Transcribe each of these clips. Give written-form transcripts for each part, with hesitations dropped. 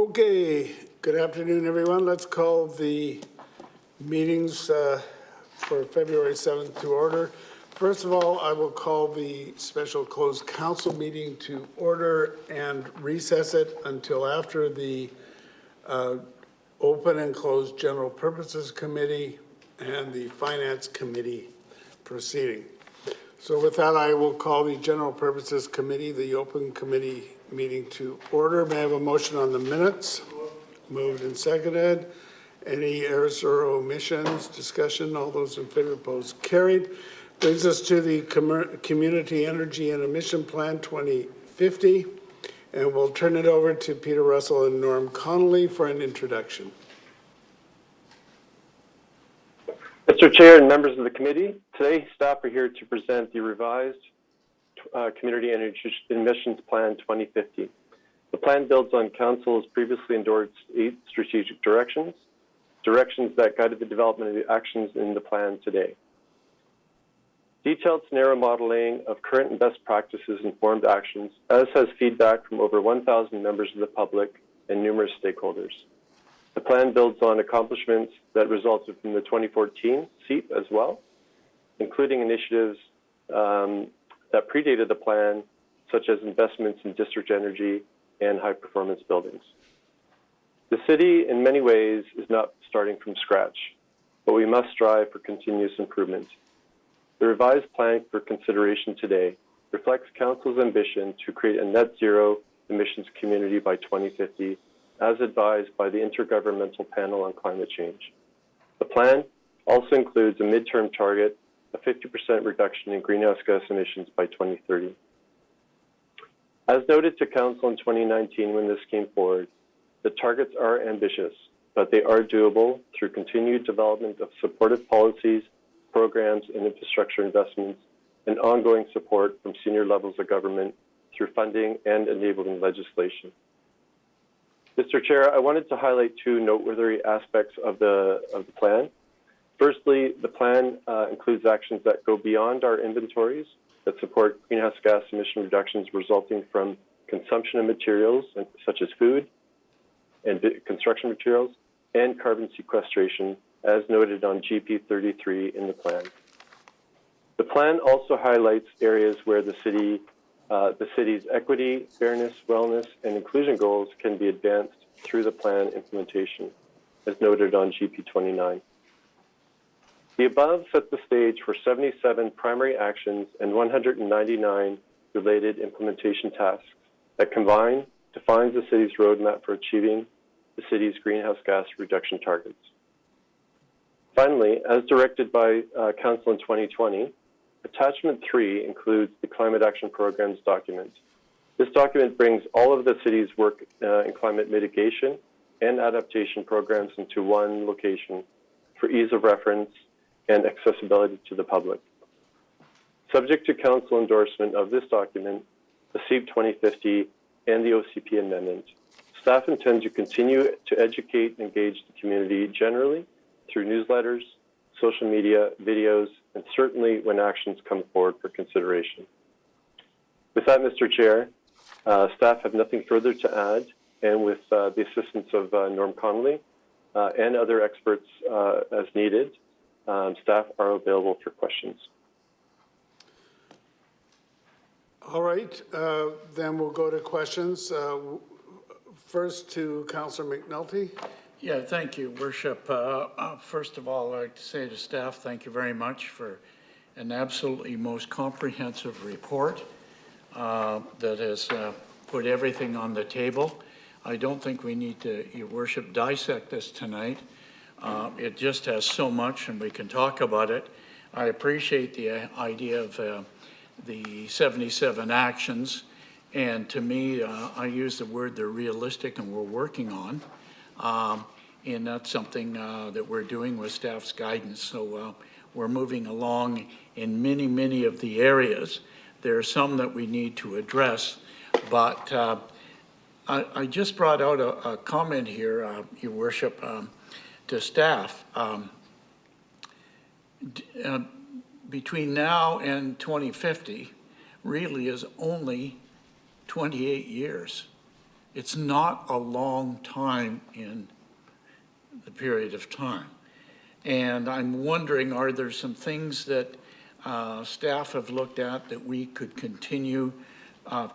Okay, good afternoon, everyone. Let's call the meetings for February 7th to order. First of all, I will call the special closed council meeting to order and recess it until after the open and closed general purposes committee and the finance committee proceeding. So with that, I will call the general purposes committee, the open committee meeting to order. May I have a motion on the minutes? Moved and seconded. Any errors or omissions? Discussion? All those in favor, opposed, carried. Brings us to the Community Energy and Emission Plan 2050. And we'll turn it over to Peter Russell and Norm Connolly for an introduction. Mr. Chair and members of the committee, today staff are here to present the revised Community Energy Emissions Plan 2050. The plan builds on Council's previously endorsed 8 strategic directions that guided the development of the actions in the plan today. Detailed scenario modeling of current and best practices informed actions, as has feedback from over 1,000 members of the public and numerous stakeholders. The plan builds on accomplishments that resulted from the 2014 SEEP as well, including initiatives that predated the plan, such as investments in district energy and high-performance buildings. The city, in many ways, is not starting from scratch, but we must strive for continuous improvement. The revised plan for consideration today reflects Council's ambition to create a net zero emissions community by 2050, as advised by the Intergovernmental Panel on Climate Change. The plan also includes a midterm target of 50% reduction in greenhouse gas emissions by 2030. As noted to Council in 2019 when this came forward, the targets are ambitious, but they are doable through continued development of supportive policies, programs, and infrastructure investments, and ongoing support from senior levels of government through funding and enabling legislation. Mr. Chair, I wanted to highlight 2 noteworthy aspects of the plan. Firstly, the plan includes actions that go beyond our inventories that support greenhouse gas emission reductions resulting from consumption of materials such as food and construction materials and carbon sequestration, as noted on GP 33 in the plan. The plan also highlights areas where the city's equity, fairness, wellness, and inclusion goals can be advanced through the plan implementation, as noted on GP 29. The above sets the stage for 77 primary actions and 199 related implementation tasks that combine defines the city's roadmap for achieving the city's greenhouse gas reduction targets. Finally, as directed by Council in 2020, Attachment 3 includes the Climate Action Program's document. This document brings all of the city's work in climate mitigation and adaptation programs into one location for ease of reference and accessibility to the public. Subject to Council endorsement of this document, the SEEP 2050 and the OCP amendment, staff intends to continue to educate and engage the community generally through newsletters, social media, videos, and certainly when actions come forward for consideration. With that, Mr. Chair, staff have nothing further to add, and with the assistance of Norm Connolly and other experts as needed, staff are available for questions. All right, then we'll go to questions. First to Councillor McNulty. Yeah, thank you, Worship. First of all, I'd like to say to staff, thank you very much for an absolutely most comprehensive report that has put everything on the table. I don't think we need to, Your Worship, dissect this tonight. It just has so much and we can talk about it. I appreciate the idea of the 77 actions, and to me, I use the word they're realistic and we're working on. And that's something that we're doing with staff's guidance. So we're moving along in many, many of the areas. There are some that we need to address, but I just brought out a comment here, Your Worship, to staff. Between now and 2050 really is only 28 years. It's not a long time in the period of time. And I'm wondering, are there some things that staff have looked at that we could continue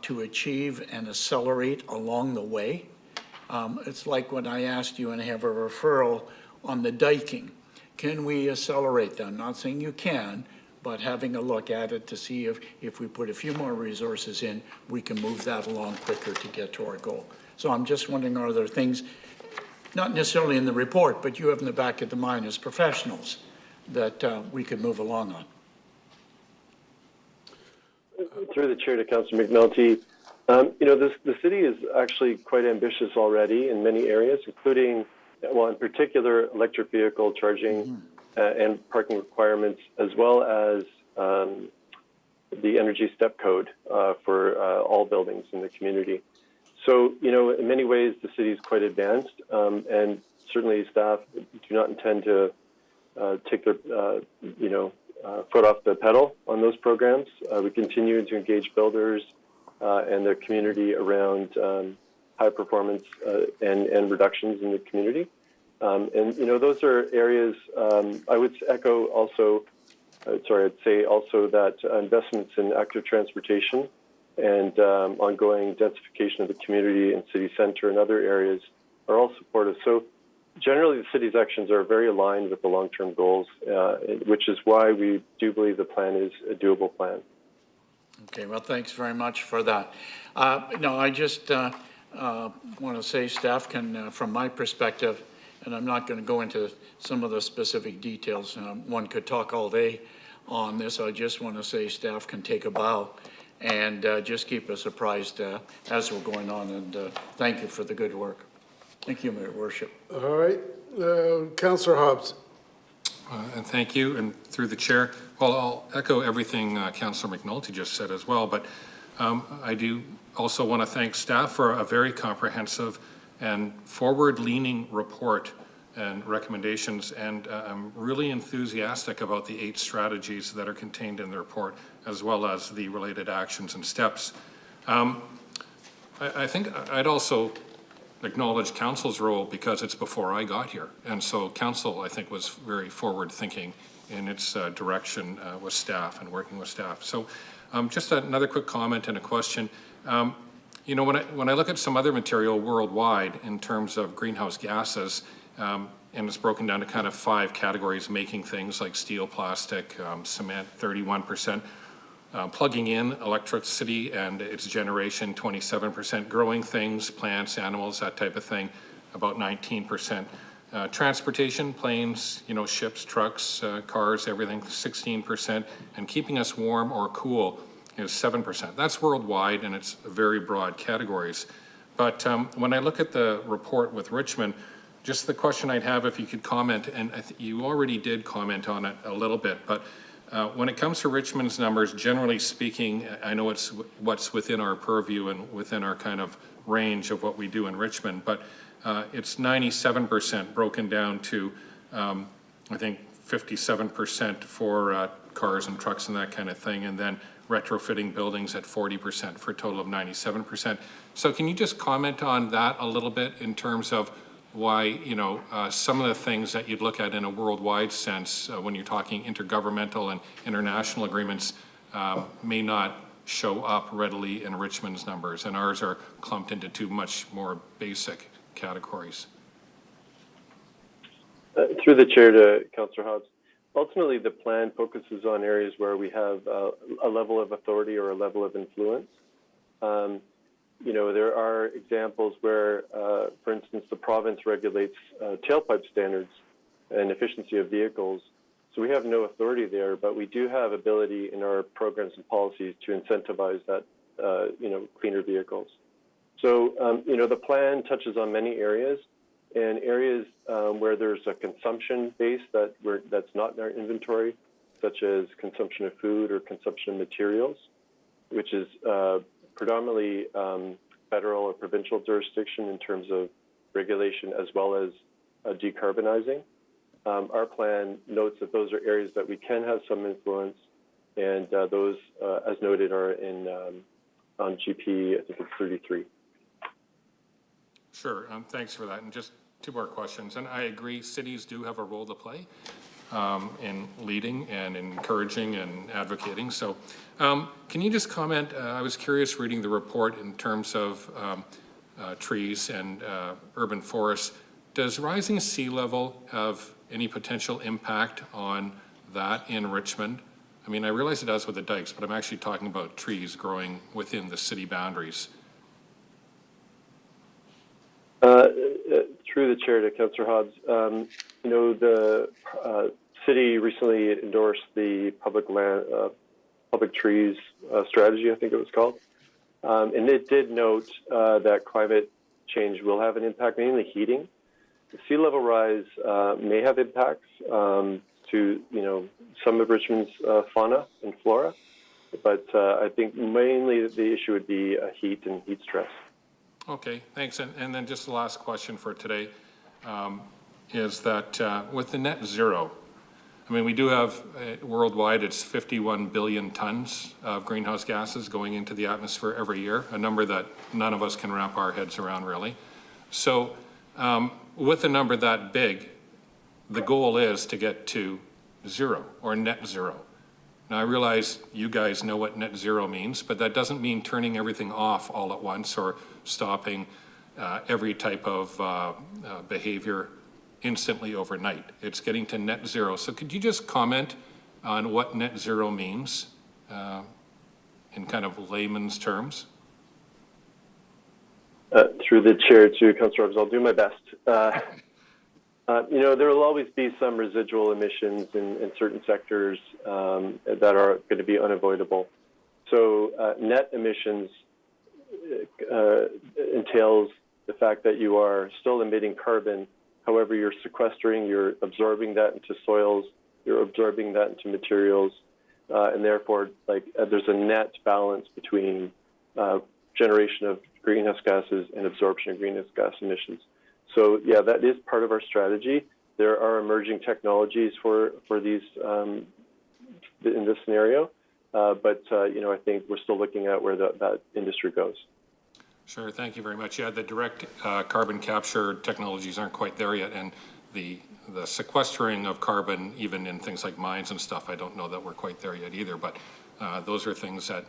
to achieve and accelerate along the way? It's like when I asked you and I have a referral on the diking. Can we accelerate that? I'm not saying you can, but having a look at it to see if we put a few more resources in, we can move that along quicker to get to our goal. So I'm just wondering, are there things, not necessarily in the report, but you have in the back of the mind as professionals that we could move along on? Through the chair to Councillor McNulty, the city is actually quite ambitious already in many areas, including, well, in particular, electric vehicle charging and parking requirements, as well as the energy step code for all buildings in the community. So, in many ways, the city is quite advanced, and certainly staff do not intend to take their, foot off the pedal on those programs. We continue to engage builders and their community around high performance and reductions in the community. Those are areas I would echo also, I'd say also that investments in active transportation and ongoing densification of the community and city center and other areas are all supportive. So generally, the city's actions are very aligned with the long-term goals, which is why we do believe the plan is a doable plan. Okay, well, thanks very much for that. I just want to say staff can, from my perspective, and I'm not going to go into some of the specific details. One could talk all day on this. I just want to say staff can take a bow and just keep us apprised as we're going on. And thank you for the good work. Thank you, Your Worship. All right, Councillor Hobbs. And thank you, and through the chair. Well, I'll echo everything Councillor McNulty just said as well, but I do also want to thank staff for a very comprehensive and forward-leaning report and recommendations, and I'm really enthusiastic about the 8 strategies that are contained in the report, as well as the related actions and steps. I think I'd also acknowledge council's role because it's before I got here, and so council, I think, was very forward-thinking in its direction with staff and working with staff. So just another quick comment and a question. When I look at some other material worldwide in terms of greenhouse gases, and it's broken down to kind of 5 categories: making things like steel, plastic, cement, 31%, plugging in electricity and its generation, 27%, growing things, plants, animals, that type of thing, about 19%. Transportation, planes, ships, trucks, cars, everything, 16%, and keeping us warm or cool is 7%. That's worldwide, and it's very broad categories. But when I look at the report with Richmond, just the question I'd have, if you could comment, and you already did comment on it a little bit, but when it comes to Richmond's numbers, generally speaking, I know it's what's within our purview and within our kind of range of what we do in Richmond, but it's 97% broken down to, I think, 57% for cars and trucks and that kind of thing, and then retrofitting buildings at 40% for a total of 97%. So can you just comment on that a little bit in terms of why, some of the things that you'd look at in a worldwide sense when you're talking intergovernmental and international agreements may not show up readily in Richmond's numbers, and ours are clumped into 2 much more basic categories. Through the chair to Councillor Hobbs, ultimately the plan focuses on areas where we have a level of authority or a level of influence. There are examples where, for instance, the province regulates tailpipe standards and efficiency of vehicles. So we have no authority there, but we do have ability in our programs and policies to incentivize that, cleaner vehicles. So, the plan touches on many areas, and areas where there's a consumption base that's not in our inventory, such as consumption of food or consumption of materials, which is predominantly federal or provincial jurisdiction in terms of regulation as well as decarbonizing. Our plan notes that those are areas that we can have some influence, and those, as noted, are in on GP, I think it's 33. Sure, thanks for that. And just two more questions. And I agree, cities do have a role to play in leading and encouraging and advocating. So can you just comment, I was curious reading the report in terms of trees and urban forests. Does rising sea level have any potential impact on that in Richmond? I mean, I realize it does with the dikes, but I'm actually talking about trees growing within the city boundaries. Through the chair to Councillor Hobbs, the city recently endorsed the public trees strategy, I think it was called, and it did note that climate change will have an impact, mainly heating. The sea level rise may have impacts to some of Richmond's fauna and flora, but I think mainly the issue would be heat and heat stress. Okay, thanks. And then just the last question for today is that with the net zero, I mean, we do have worldwide, it's 51 billion tons of greenhouse gases going into the atmosphere every year, a number that none of us can wrap our heads around really. So with a number that big, the goal is to get to zero or net zero. Now, I realize you guys know what net zero means, but that doesn't mean turning everything off all at once or stopping every type of behavior instantly overnight. It's getting to net zero. So could you just comment on what net zero means in kind of layman's terms? Through the chair to Councillor Hobbs, I'll do my best. There will always be some residual emissions in certain sectors that are going to be unavoidable. So net emissions entails the fact that you are still emitting carbon. However, you're sequestering, you're absorbing that into soils, you're absorbing that into materials, and therefore, there's a net balance between generation of greenhouse gases and absorption of greenhouse gas emissions. So yeah, that is part of our strategy. There are emerging technologies for these in this scenario, but I think we're still looking at where that industry goes. Sure, thank you very much. Yeah, the direct carbon capture technologies aren't quite there yet, and the sequestering of carbon, even in things like mines and stuff, I don't know that we're quite there yet either, but those are things that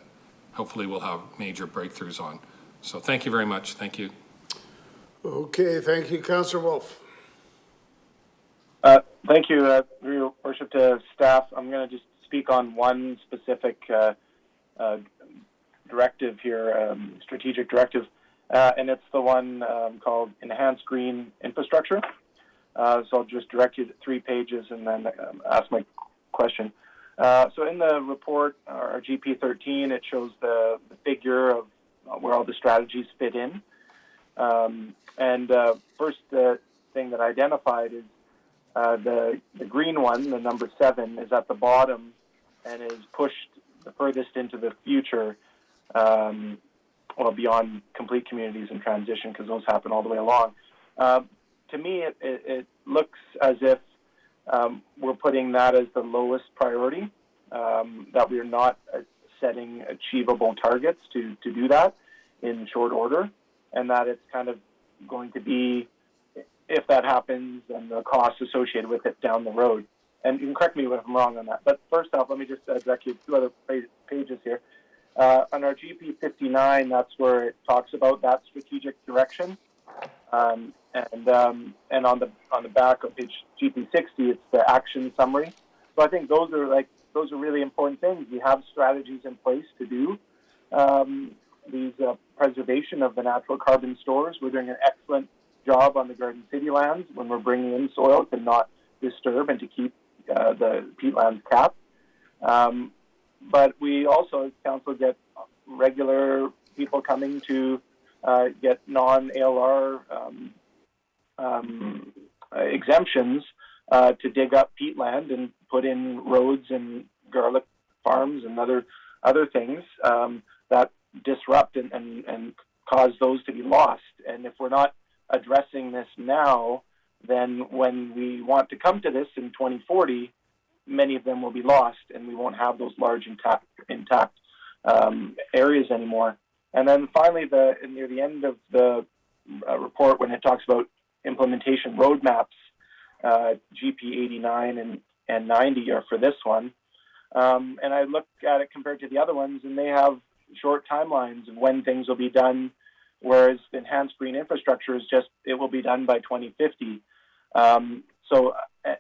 hopefully we'll have major breakthroughs on. So thank you very much. Thank you. Okay, thank you, Councillor Wolf. Thank you, Your Worship, to staff. I'm going to just speak on one specific directive here, strategic directive, and it's the one called Enhanced Green Infrastructure. So I'll just direct you to 3 pages and then ask my question. So in the report, our GP 13, it shows the figure of where all the strategies fit in. First thing that I identified is the green one, the number 7, is at the bottom and is pushed the furthest into the future, beyond complete communities in transition, because those happen all the way along. To me, it looks as if we're putting that as the lowest priority, that we're not setting achievable targets to do that in short order, and that it's kind of going to be, if that happens, and the costs associated with it down the road. And you can correct me if I'm wrong on that. But first off, let me just direct you to 2 other pages here. On our GP 59, that's where it talks about that strategic direction. And on the back of page GP 60, it's the action summary. So I think those are really important things. We have strategies in place to do these preservation of the natural carbon stores. We're doing an excellent job on the Garden City lands when we're bringing in soil to not disturb and to keep the peatlands capped. But we also, as council, get regular people coming to get non-ALR exemptions to dig up peatland and put in roads and garlic farms and other things that disrupt and cause those to be lost. And if we're not addressing this now, then when we want to come to this in 2040, many of them will be lost, and we won't have those large intact areas anymore. And then finally, near the end of the report when it talks about implementation roadmaps. GP 89 and 90 are for this one. And I look at it compared to the other ones, and they have short timelines of when things will be done, whereas enhanced green infrastructure is just, it will be done by 2050. So,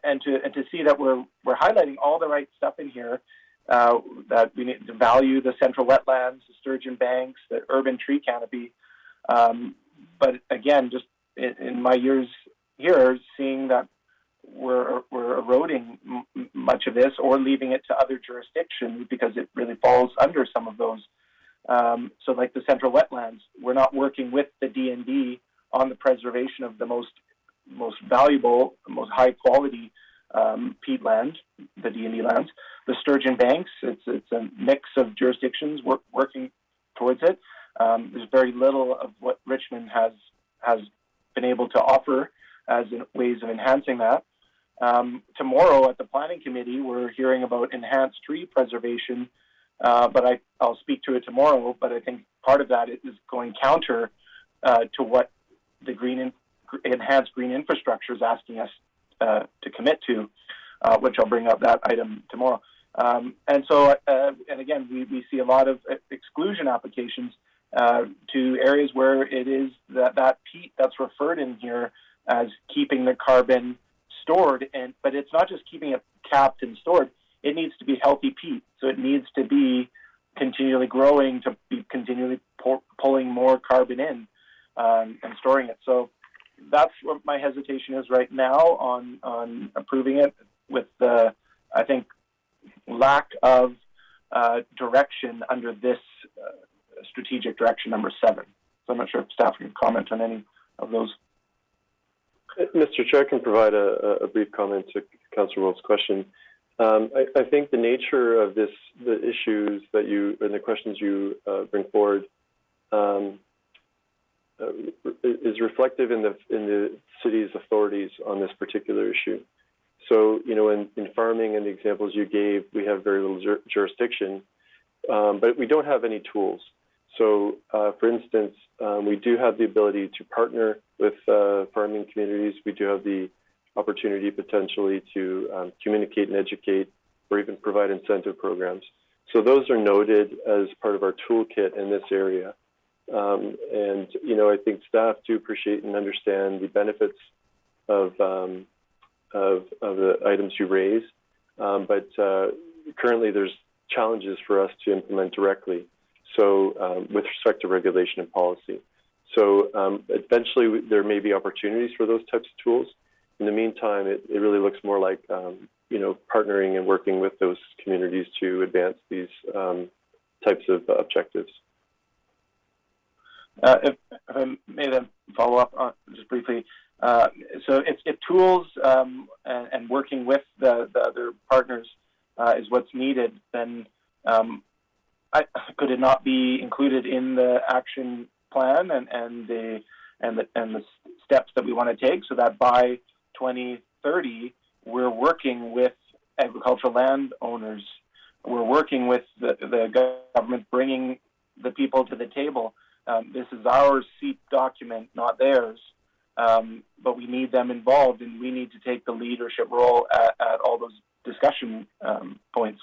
and to see that we're highlighting all the right stuff in here, that we need to value the central wetlands, the sturgeon banks, the urban tree canopy. But again, just in my years here, seeing that we're eroding much of this or leaving it to other jurisdictions because it really falls under some of those. So like the central wetlands, we're not working with the D&D on the preservation of the most valuable, most high quality peatland, the D&D lands. The sturgeon banks, it's a mix of jurisdictions working towards it. There's very little of what Richmond has been able to offer as ways of enhancing that. Tomorrow at the Planning Committee, we're hearing about enhanced tree preservation, but I'll speak to it tomorrow, but I think part of that is going counter to what the enhanced green infrastructure is asking us to commit to, which I'll bring up that item tomorrow. And again, we see a lot of exclusion applications to areas where it is that peat that's referred in here as keeping the carbon stored, but it's not just keeping it capped and stored. It needs to be healthy peat, so it needs to be continually growing to be continually pulling more carbon in and storing it. So that's what my hesitation is right now on approving it, with the, I think, lack of direction under this strategic direction number 7. So I'm not sure if staff can comment on any of those. Mr. Chair, I can provide a brief comment to Councillor Wolf's question. I think the nature of the issues that and the questions you bring forward is reflective in the city's authorities on this particular issue. So, in farming and the examples you gave, we have very little jurisdiction, but we don't have any tools. So, for instance, we do have the ability to partner with farming communities. We do have the opportunity potentially to communicate and educate, or even provide incentive programs. So those are noted as part of our toolkit in this area. And I think staff do appreciate and understand the benefits of the items you raise, but currently there's challenges for us to implement directly. So with respect to regulation and policy. So eventually there may be opportunities for those types of tools. In the meantime, it really looks more like, partnering and working with those communities to advance these types of objectives. If I may then follow up on just briefly. So if tools and working with the other partners is what's needed, then could it not be included in the action plan and the steps that we want to take, so that by 2030 we're working with agricultural landowners, we're working with the government, bringing the people to the table. This is our SEEP document, not theirs, but we need them involved, and we need to take the leadership role at all those discussion points.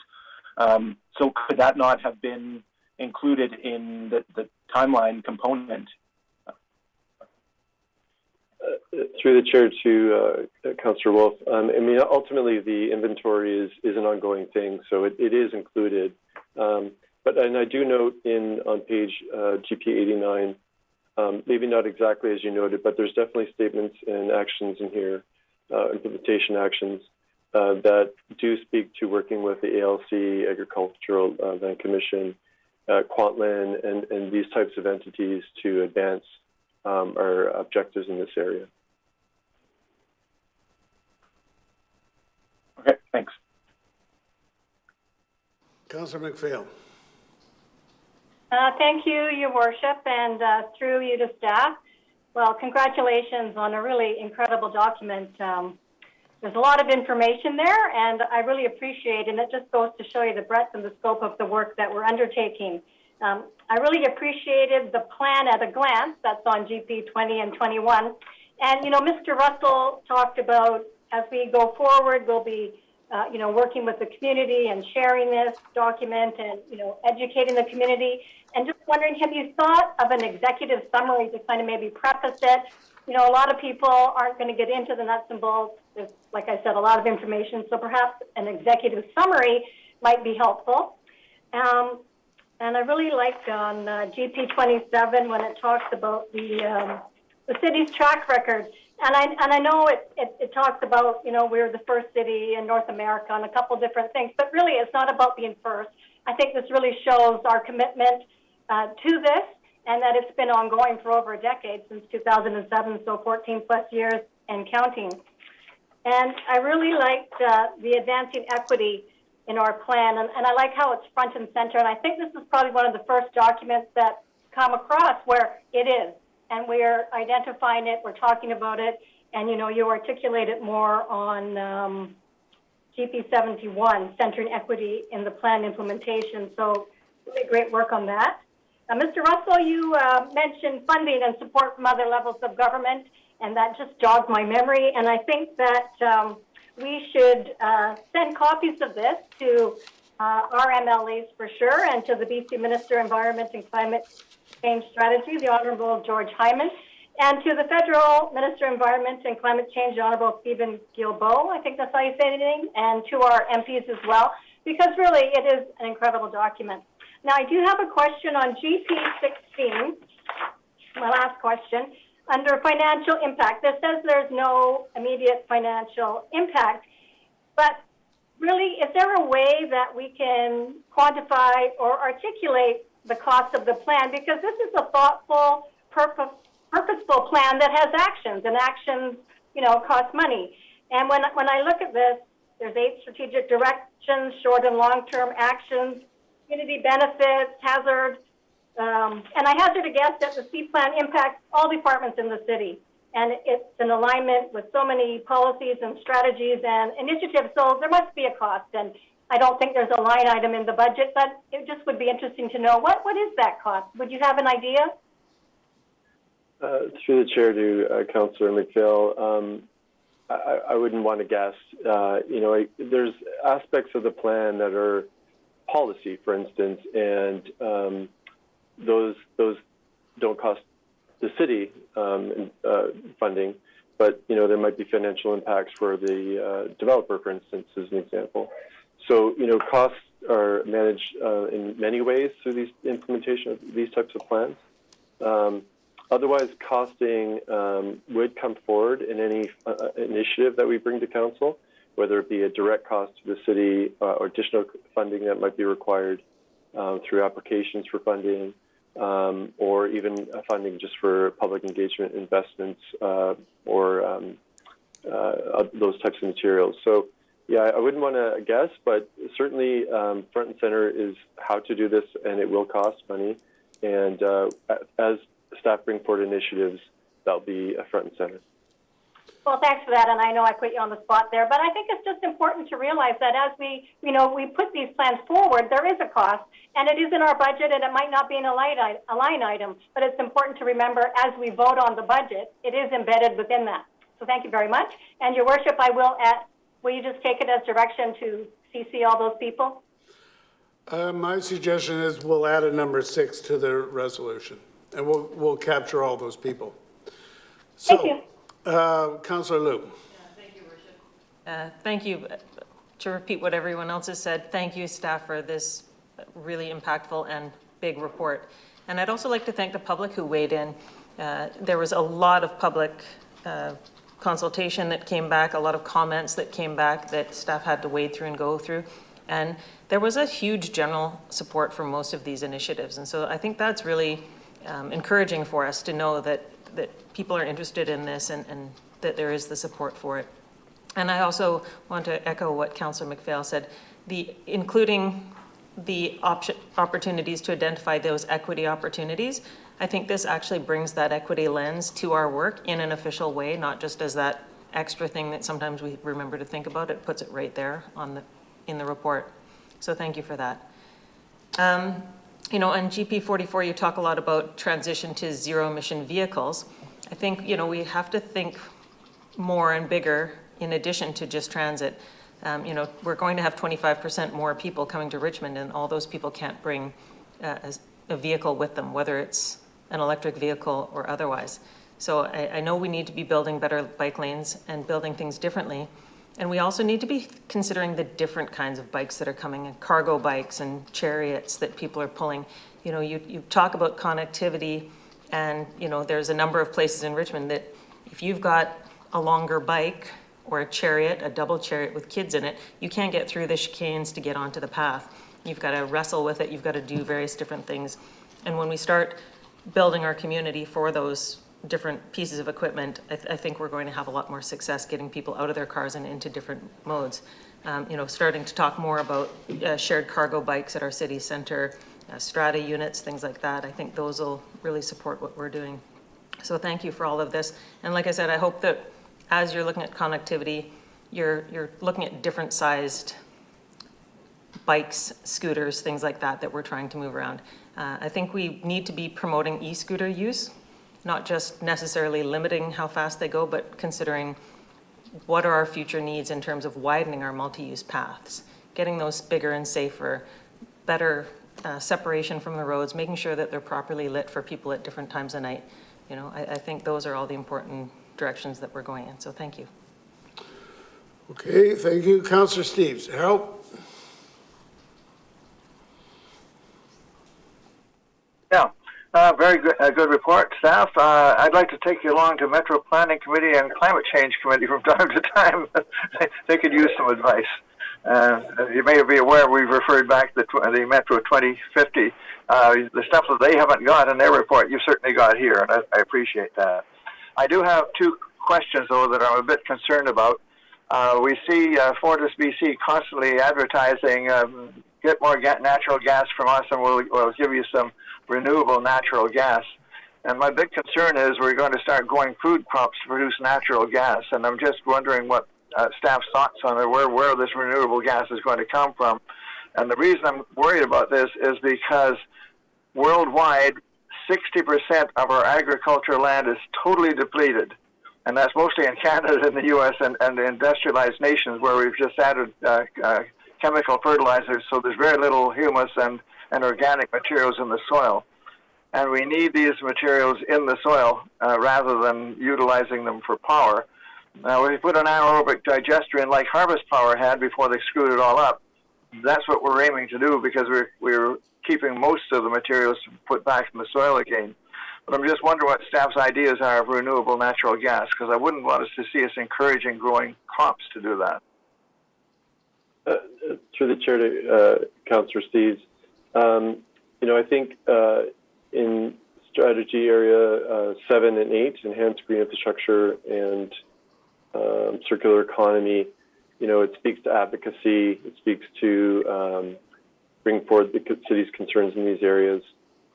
So could that not have been included in the timeline component? Through the chair to Councillor Wolf, ultimately the inventory is an ongoing thing, so it is included. And I do note on page GP 89, maybe not exactly as you noted, but there's definitely statements and actions in here, implementation actions, that do speak to working with the ALC, Agricultural Land Commission, Quantland, and these types of entities to advance our objectives in this area. Okay, thanks. Councillor McPhail. Thank you, Your Worship, and through you to staff. Well, congratulations on a really incredible document. There's a lot of information there, and I really appreciate it, and it just goes to show you the breadth and the scope of the work that we're undertaking I really appreciated the plan at a glance that's on GP 20 and 21. And, you know, Mr. Russell talked about as we go forward, we'll be, you know, working with the community and sharing this document and, you know, educating the community. And just wondering, have you thought of an executive summary to kind of maybe preface it? You know, a lot of people aren't going to get into the nuts and bolts. There's, like I said, a lot of information. So perhaps an executive summary might be helpful. And I really liked on GP 27 when it talks about the city's track record. And I know it talks about, you know, we're the first city in North America and a couple different things, but really it's not about being first. I think this really shows our commitment to this, and that it's been ongoing for over a decade, since 2007, so 14 plus years and counting. And I really liked the advancing equity in our plan, and I like how it's front and center, and I think this is probably one of the first documents that come across where it is, and we're identifying it, we're talking about it, and you know, you articulate it more on GP 71, centering equity in the plan implementation, so really great work on that. Mr. Russell, you mentioned funding and support from other levels of government, and that just jogged my memory, and I think that we should send copies of this to our MLAs for sure, and to the BC Minister of Environment and Climate Change Strategy, the Honourable George Hyman, and to the Federal Minister of Environment and Climate Change, the Honourable Stephen Guilbeault, I think that's how you say the name, and to our MPs as well, because really it is an incredible document. Now, I do have a question on GP 16, my last question. Under financial impact, this says there's no immediate financial impact, but really, is there a way that we can quantify or articulate the cost of the plan? Because this is a thoughtful, purposeful plan that has actions, and actions, you know, cost money. And when I look at this, there's 8 strategic directions, short and long-term actions, community benefits, hazard, and I hazard a guess that the C plan impacts all departments in the city. And it's in alignment with so many policies and strategies and initiatives, so there must be a cost. And I don't think there's a line item in the budget, but it just would be interesting to know, what is that cost? Would you have an idea? Through the chair to Councillor McPhail, I wouldn't want to guess. You know, there's aspects of the plan that are policy, for instance, and those don't cost the city funding, but you know, there might be financial impacts for the developer, for instance, as an example. So you know, costs are managed in many ways through these implementation of these types of plans. Otherwise, costing would come forward in any initiative that we bring to council, whether it be a direct cost to the city or additional funding that might be required through applications for funding, or even funding just for public engagement investments or those types of materials. So, yeah, I wouldn't want to guess, but certainly front and center is how to do this, and it will cost money. And as staff bring forward initiatives, that'll be front and center. Well, thanks for that, and I know I put you on the spot there, but I think it's just important to realize that as we put these plans forward, there is a cost, and it is in our budget, and it might not be in a line item, but it's important to remember as we vote on the budget, it is embedded within that. So thank you very much, and Your Worship, will you just take it as direction to CC all those people? My suggestion is we'll add a number 6 to the resolution, and we'll capture all those people. So, Thank you. Councillor Liu. Thank you, Worship. Thank you. To repeat what everyone else has said, thank you, staff, for this really impactful and big report. And I'd also like to thank the public who weighed in. There was a lot of public consultation that came back, a lot of comments that came back that staff had to wade through and go through. And there was a huge general support for most of these initiatives. And so I think that's really encouraging for us to know that people are interested in this and that there is the support for it. And I also want to echo what Councillor McPhail said, including the opportunities to identify those equity opportunities. I think this actually brings that equity lens to our work in an official way, not just as that extra thing that sometimes we remember to think about. It puts it right there in the report. So thank you for that. On GP 44, you talk a lot about transition to zero emission vehicles. I think, we have to think more and bigger in addition to just transit. We're going to have 25% more people coming to Richmond, and all those people can't bring a vehicle with them, whether it's an electric vehicle or otherwise. So I know we need to be building better bike lanes and building things differently. And we also need to be considering the different kinds of bikes that are coming, and cargo bikes and chariots that people are pulling. You talk about connectivity, and, there's a number of places in Richmond that if you've got a longer bike or a chariot, a double chariot with kids in it, you can't get through the chicanes to get onto the path. You've got to wrestle with it. You've got to do various different things. And when we start building our community for those different pieces of equipment, I think we're going to have a lot more success getting people out of their cars and into different modes. Starting to talk more about shared cargo bikes at our city center, strata units, things like that. I think those will really support what we're doing. So thank you for all of this. And like I said, I hope that as you're looking at connectivity, you're looking at different sized bikes, scooters, things like that we're trying to move around. I think we need to be promoting e-scooter use, not just necessarily limiting how fast they go, but considering what are our future needs in terms of widening our multi-use paths, getting those bigger and safer, better separation from the roads, making sure that they're properly lit for people at different times of night. I think those are all the important directions that we're going in. So thank you. Okay, thank you. Councillor Steves. Harold? Yeah, very good, good report, staff. I'd like to take you along to Metro Planning Committee and Climate Change Committee from time to time. They could use some advice. You may be aware we've referred back to the Metro 2050. The stuff that they haven't got in their report, you've certainly got here, and I appreciate that. I do have two questions, though, that I'm a bit concerned about. We see Fortis BC constantly advertising, get more natural gas from us and we'll give you some renewable natural gas. And my big concern is we're going to start growing food crops to produce natural gas. And I'm just wondering what staff's thoughts on it, where this renewable gas is going to come from. And the reason I'm worried about this is because worldwide, 60% of our agricultural land is totally depleted. And that's mostly in Canada and the U.S. and the industrialized nations where we've just added chemical fertilizers, so there's very little humus and organic materials in the soil. And we need these materials in the soil rather than utilizing them for power. Now, if you put an anaerobic digester in like Harvest Power had before they screwed it all up, that's what we're aiming to do because we're keeping most of the materials to put back in the soil again. But I'm just wondering what staff's ideas are of renewable natural gas, because I wouldn't want us to see us encouraging growing crops to do that. Through the chair to Councillor Steves, I think in strategy area 7 and 8, enhanced green infrastructure and circular economy, it speaks to advocacy, it speaks to bring forward the city's concerns in these areas.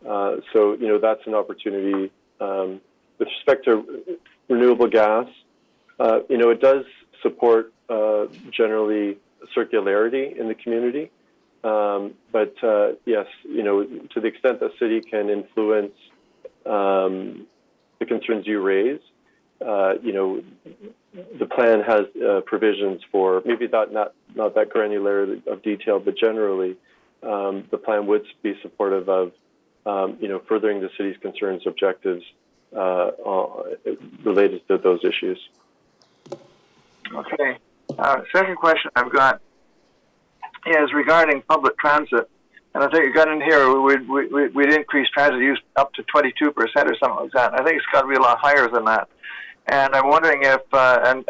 So that's an opportunity. With respect to renewable gas, it does support generally circularity in the community. But yes, to the extent that city can influence the concerns you raise, the plan has provisions for maybe not that granular of detail, but generally the plan would be supportive of furthering the city's concerns, objectives related to those issues. Okay. Second question I've got is regarding public transit. And I think you got in here, we'd increase transit use up to 22% or something like that. I think it's got to be a lot higher than that. And I'm wondering if, and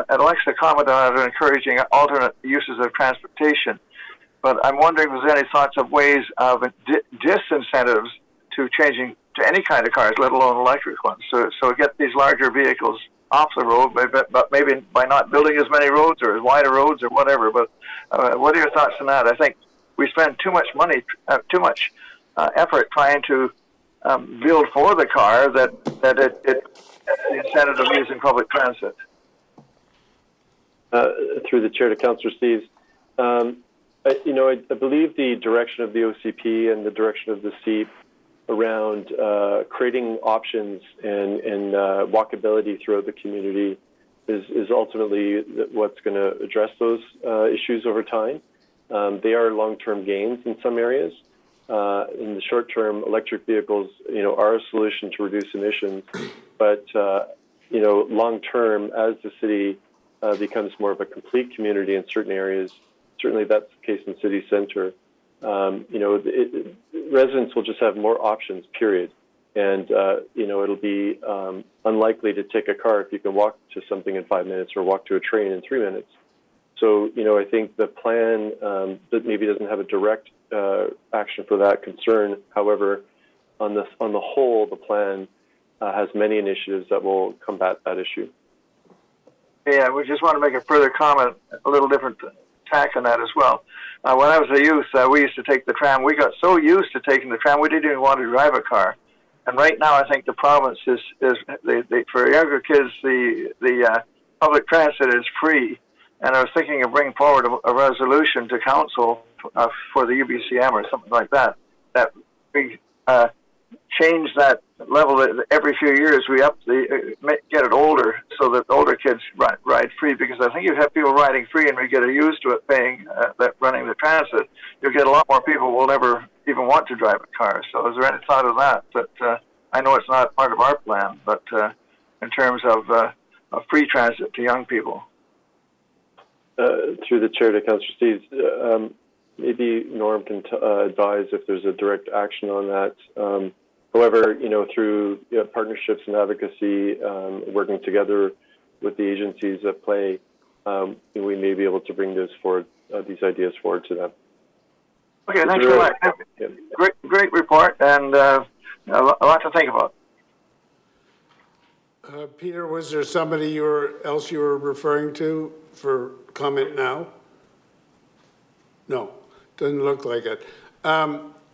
Alexa commented on encouraging alternate uses of transportation. But I'm wondering if there's any thoughts of ways of disincentives to changing to any kind of cars, let alone electric ones. So get these larger vehicles off the road, but maybe by not building as many roads or as wider roads or whatever. But what are your thoughts on that? I think we spend too much money, too much effort trying to build for the car that it the incentive of using public transit. Through the chair to Councillor Steves, I believe the direction of the OCP and the direction of the SEEP around creating options and walkability throughout the community is ultimately what's going to address those issues over time. They are long-term gains in some areas. In the short term, electric vehicles, are a solution to reduce emissions. But, long term, as the city becomes more of a complete community in certain areas, certainly that's the case in city center, residents will just have more options, period. And, it'll be unlikely to take a car if you can walk to something in 5 minutes or walk to a train in 3 minutes. So, I think the plan that maybe doesn't have a direct action for that concern. However, on the whole, the plan has many initiatives that will combat that issue. Yeah, we just want to make a further comment, a little different tack on that as well. When I was a youth, we used to take the tram. We got so used to taking the tram, we didn't even want to drive a car. And right now, I think the province is for younger kids, the public transit is free. And I was thinking of bringing forward a resolution to council for the UBCM or something like that, that we change that level every few years. We get it older so that older kids ride free, because I think you have people riding free and we get used to it paying running the transit. You'll get a lot more people who will never even want to drive a car. So is there any thought of that? But I know it's not part of our plan, but in terms of free transit to young people. Through the chair to Councillor Steeves, maybe Norm can advise if there's a direct action on that. However, through partnerships and advocacy, working together with the agencies at play, we may be able to bring this forward, these ideas forward to them. Okay, thanks very much. Yeah. Great report, and a lot to think about. Peter, was there somebody else you were referring to for comment now? No, doesn't look like it.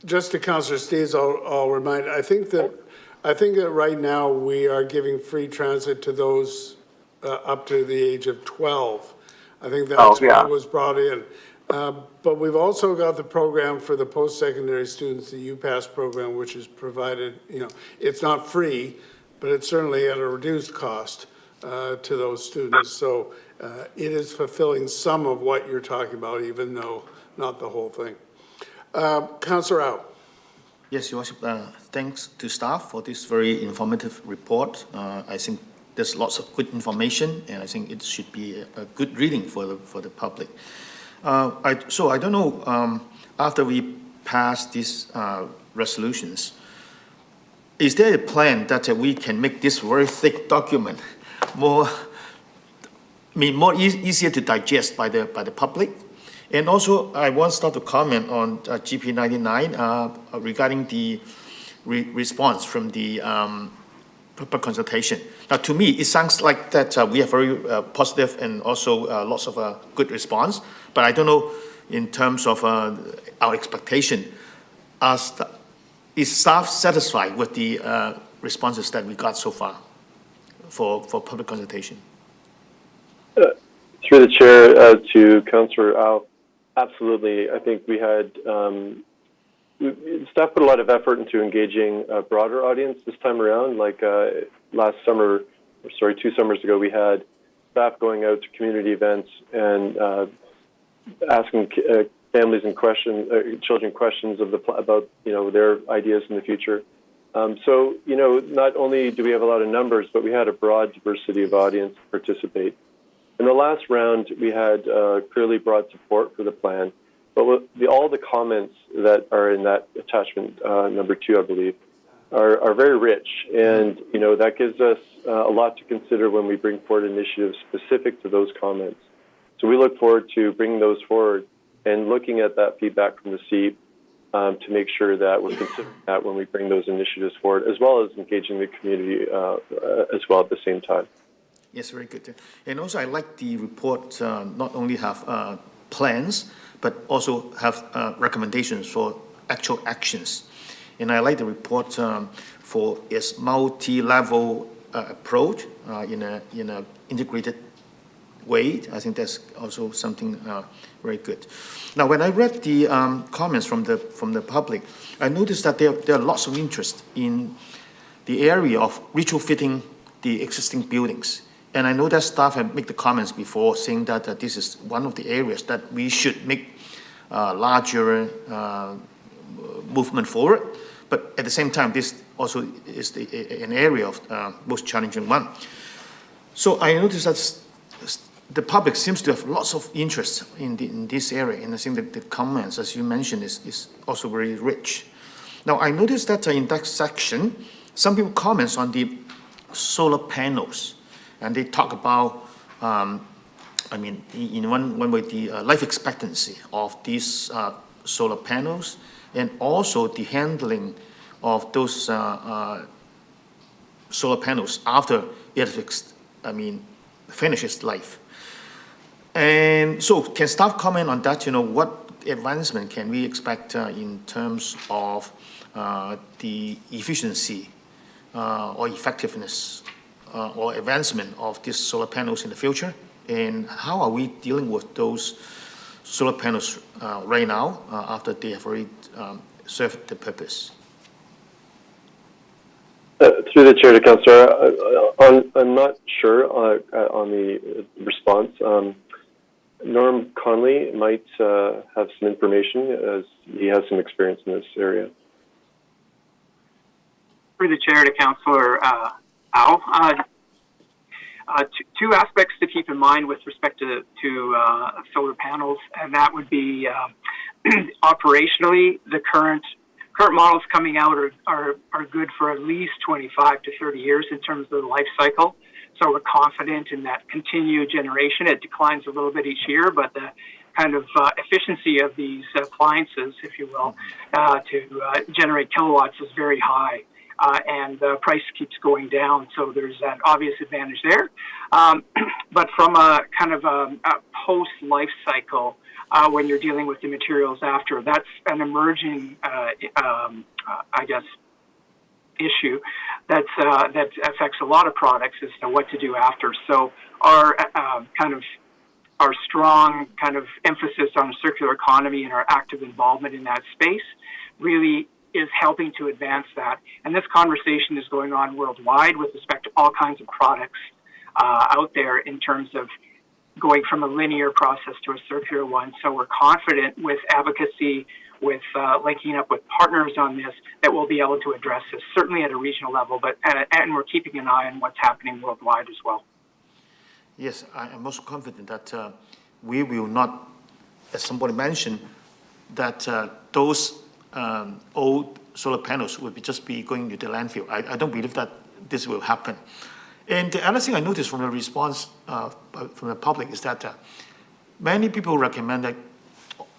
Just to Councillor Steeves, I'll remind, I think that right now we are giving free transit to those up to the age of 12. I think that's what was brought in. But we've also got the program for the post-secondary students, the UPass program, which is provided, it's not free, but it's certainly at a reduced cost to those students. So it is fulfilling some of what you're talking about, even though not the whole thing. Councillor Rao. Yes, Your Worship. Thanks to staff for this very informative report. I think there's lots of good information, and I think it should be a good reading for the public. So I don't know, after we pass these resolutions, is there a plan that we can make this very thick document easier to digest by the public? And also, I want to start to comment on GP 99 regarding the response from the public consultation. Now, to me, it sounds like that we have very positive and also lots of good response. But I don't know, in terms of our expectation, is staff satisfied with the responses that we got so far for public consultation? Through the chair to Councillor Au, absolutely. I think we had staff put a lot of effort into engaging a broader audience this time around. Like last summer, 2 summers ago, we had staff going out to community events and asking families and children questions about their ideas in the future. So not only do we have a lot of numbers, but we had a broad diversity of audience participate. In the last round, we had clearly broad support for the plan, but all the comments that are in that attachment number 2, I believe, are very rich, and that gives us a lot to consider when we bring forward initiatives specific to those comments. So we look forward to bringing those forward and looking at that feedback from the SEEP to make sure that we're considering that when we bring those initiatives forward, as well as engaging the community as well at the same time. Yes, very good. And also, I like the report not only have plans, but also have recommendations for actual actions. And I like the report for its multi-level approach in a integrated way. I think that's also something very good. Now, when I read the comments from the public, I noticed that there are lots of interest in the area of retrofitting the existing buildings. And I know that staff have made the comments before saying that this is one of the areas that we should make larger movement forward. But at the same time, this also is an area of most challenging one. So I noticed that the public seems to have lots of interest in this area, and I think that the comments, as you mentioned, is also very rich. Now, I noticed that in that section, some people comment on the solar panels, and they talk about, in one way, the life expectancy of these solar panels, and also the handling of those solar panels after it finishes life. And so, can staff comment on that? What advancement can we expect in terms of the efficiency or effectiveness or advancement of these solar panels in the future? And how are we dealing with those solar panels right now after they have already served the purpose? Through the chair to Councillor, I'm not sure on the response. Norm Conley might have some information as he has some experience in this area. Through the chair to Councillor Au, two aspects to keep in mind with respect to solar panels, and that would be operationally, the current models coming out are good for at least 25 to 30 years in terms of the life cycle. So we're confident in that continued generation. It declines a little bit each year, but the kind of efficiency of these appliances, if you will, to generate kilowatts is very high. And the price keeps going down, so there's that obvious advantage there. But from a kind of a post-life cycle, when you're dealing with the materials after, that's an emerging, issue that affects a lot of products as to what to do after. So our strong kind of emphasis on the circular economy and our active involvement in that space really is helping to advance that. And this conversation is going on worldwide with respect to all kinds of products out there in terms of going from a linear process to a circular one. So we're confident with advocacy, with linking up with partners on this, that we'll be able to address this, certainly at a regional level, and we're keeping an eye on what's happening worldwide as well. Yes, I am also confident that we will not, as somebody mentioned, that those old solar panels will just be going to the landfill. I don't believe that this will happen. And the other thing I noticed from the response from the public is that many people recommend that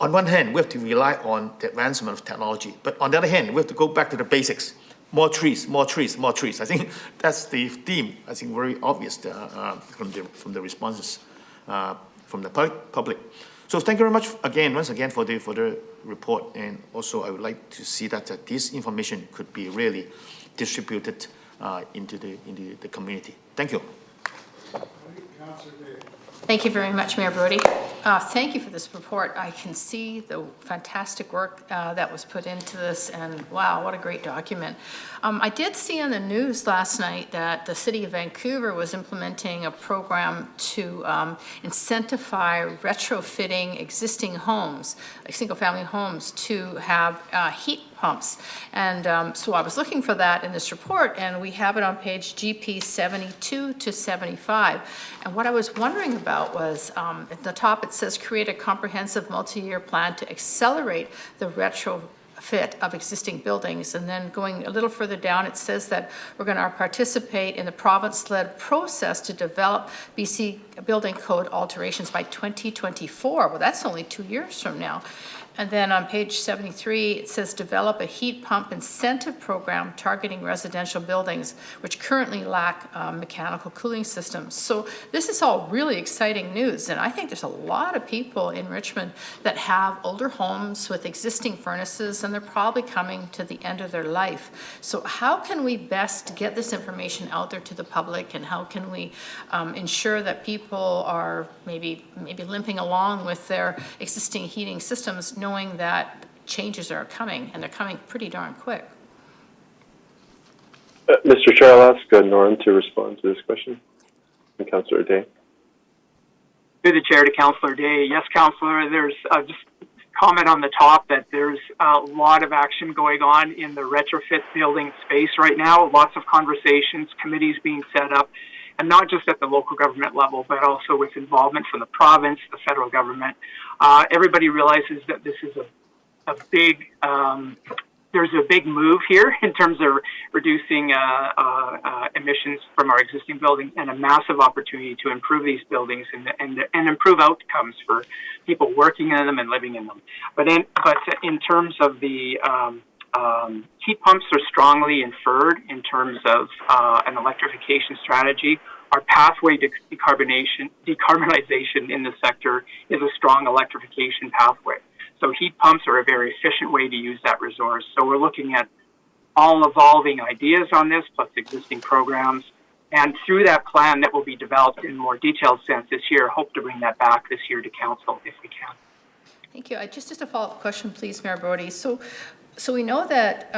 on one hand, we have to rely on the advancement of technology, but on the other hand, we have to go back to the basics. More trees, more trees, more trees. I think that's the theme, I think very obvious from the responses from the public. So thank you very much once again for the report, and also I would like to see that this information could be really distributed into the community. Thank you. Thank you very much, Mayor Brody. Thank you for this report. I can see the fantastic work that was put into this, and wow, what a great document. I did see on the news last night that the City of Vancouver was implementing a program to incentivize retrofitting existing homes, like single-family homes, to have heat pumps. And so I was looking for that in this report, and we have it on page GP 72 to 75. And what I was wondering about was, at the top it says, create a comprehensive multi-year plan to accelerate the retrofit of existing buildings. And then going a little further down, it says that we're going to participate in the province-led process to develop BC building code alterations by 2024. Well, that's only 2 years from now. And then on page 73, it says develop a heat pump incentive program targeting residential buildings which currently lack mechanical cooling systems. So this is all really exciting news. And I think there's a lot of people in Richmond that have older homes with existing furnaces, and they're probably coming to the end of their life. So how can we best get this information out there to the public, and how can we ensure that people are maybe limping along with their existing heating systems, knowing that changes are coming, and they're coming pretty darn quick? Mr. Chair, I'll ask Norm to respond to this question. And Councillor Day. Through the chair to Councillor Day. Yes, Councillor, there's just comment on the top that there's a lot of action going on in the retrofit building space right now. Lots of conversations, committees being set up, and not just at the local government level, but also with involvement from the province, the federal government. Everybody realizes that this is a big, there's a big move here in terms of reducing emissions from our existing buildings, and a massive opportunity to improve these buildings and improve outcomes for people working in them and living in them. But in terms of the heat pumps are strongly inferred in terms of an electrification strategy. Our pathway to decarbonization in the sector is a strong electrification pathway. So heat pumps are a very efficient way to use that resource. So we're looking at all evolving ideas on this, plus existing programs. And through that plan that will be developed in more detailed sense this year, hope to bring that back this year to council if we can. Thank you. Just a follow-up question, please, Mayor Brody. So we know that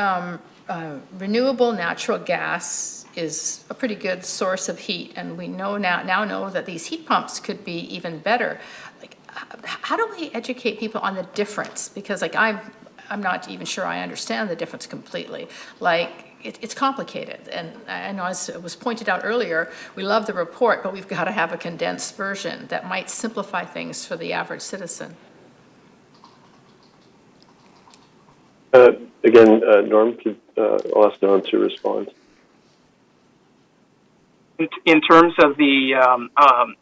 renewable natural gas is a pretty good source of heat, and we know now know that these heat pumps could be even better. Like, how do we educate people on the difference? Because I'm not even sure I understand the difference completely. Like, it's complicated, and I know, as it was pointed out earlier, we love the report, but we've got to have a condensed version that might simplify things for the average citizen. Again, Norm, I'll ask Norm to respond. In terms of the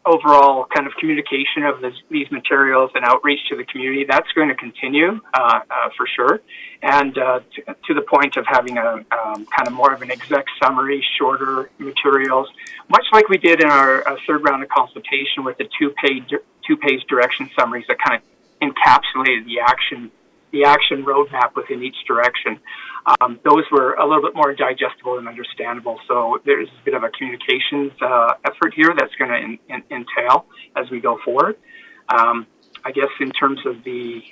overall kind of communication of these materials and outreach to the community, that's going to continue for sure. And to the point of having a kind of more of an exec summary, shorter materials, much like we did in our third round of consultation with the two-page direction summaries that kind of encapsulated the action roadmap within each direction. Those were a little bit more digestible and understandable. So there's a bit of a communications effort here that's going to entail as we go forward. I guess in terms of the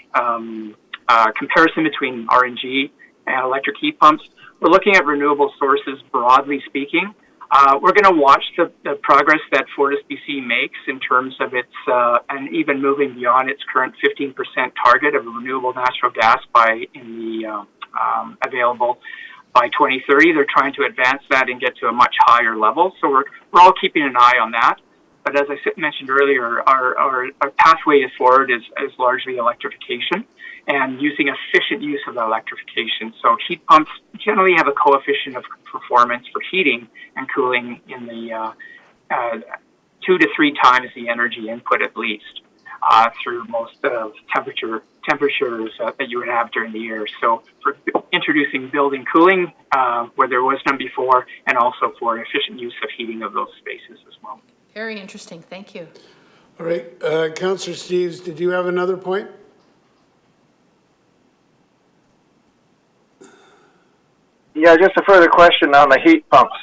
comparison between RNG and electric heat pumps, we're looking at renewable sources broadly speaking. We're going to watch the progress that FortisBC makes in terms of its, and even moving beyond its current 15% target of renewable natural gas available by 2030. They're trying to advance that and get to a much higher level. So we're all keeping an eye on that. But as I mentioned earlier, our pathway forward is largely electrification and using efficient use of electrification. So heat pumps generally have a coefficient of performance for heating and cooling in the 2 to 3 times the energy input at least through most of temperatures that you would have during the year. So for introducing building cooling where there was none before, and also for efficient use of heating of those spaces as well. Very interesting. Thank you. All right, Councillor Steeves, did you have another point? Yeah, just a further question on the heat pumps.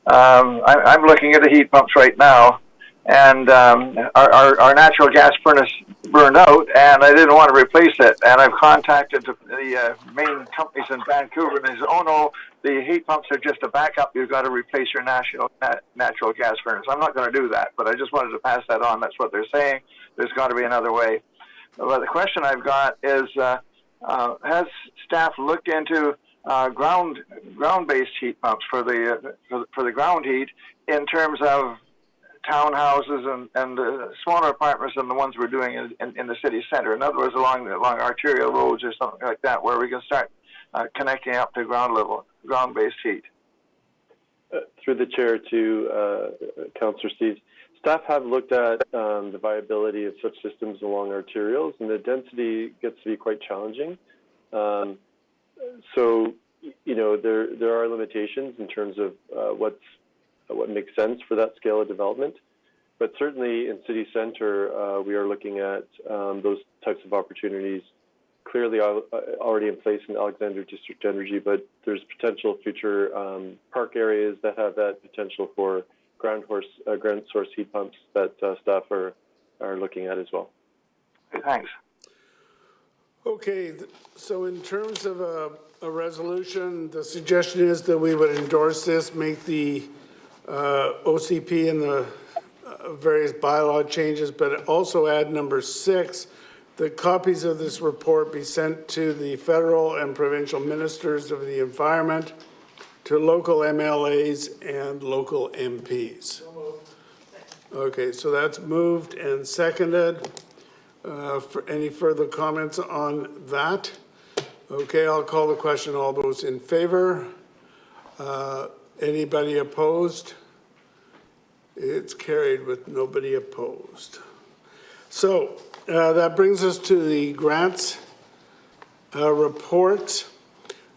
I'm looking at the heat pumps right now, and our natural gas furnace burned out, and I didn't want to replace it. And I've contacted the main companies in Vancouver, and they said, "Oh no, the heat pumps are just a backup. You've got to replace your natural gas furnace." I'm not going to do that, but I just wanted to pass that on. That's what they're saying. There's got to be another way. But the question I've got is, has staff looked into ground-based heat pumps for the ground heat in terms of townhouses and smaller apartments than the ones we're doing in the city center? In other words, along arterial roads or something like that, where we can start connecting up to ground-based heat. Through the chair to Councillor Steeves, staff have looked at the viability of such systems along arterials, and the density gets to be quite challenging. So, you know, there are limitations in terms of what makes sense for that scale of development. But certainly in city centre, we are looking at those types of opportunities clearly already in place in Alexander District Energy, but there's potential future park areas that have that potential for ground source heat pumps that staff are looking at as well. Okay, thanks. Okay, so in terms of a resolution, the suggestion is that we would endorse this, make the OCP and the various bylaw changes, but also add number 6, that copies of this report be sent to the federal and provincial ministers of the environment, to local MLAs and local MPs. Okay, so that's moved and seconded. For any further comments on that? Okay, I'll call the question. All those in favor? Anybody opposed? It's carried with nobody opposed. So that brings us to the grants report.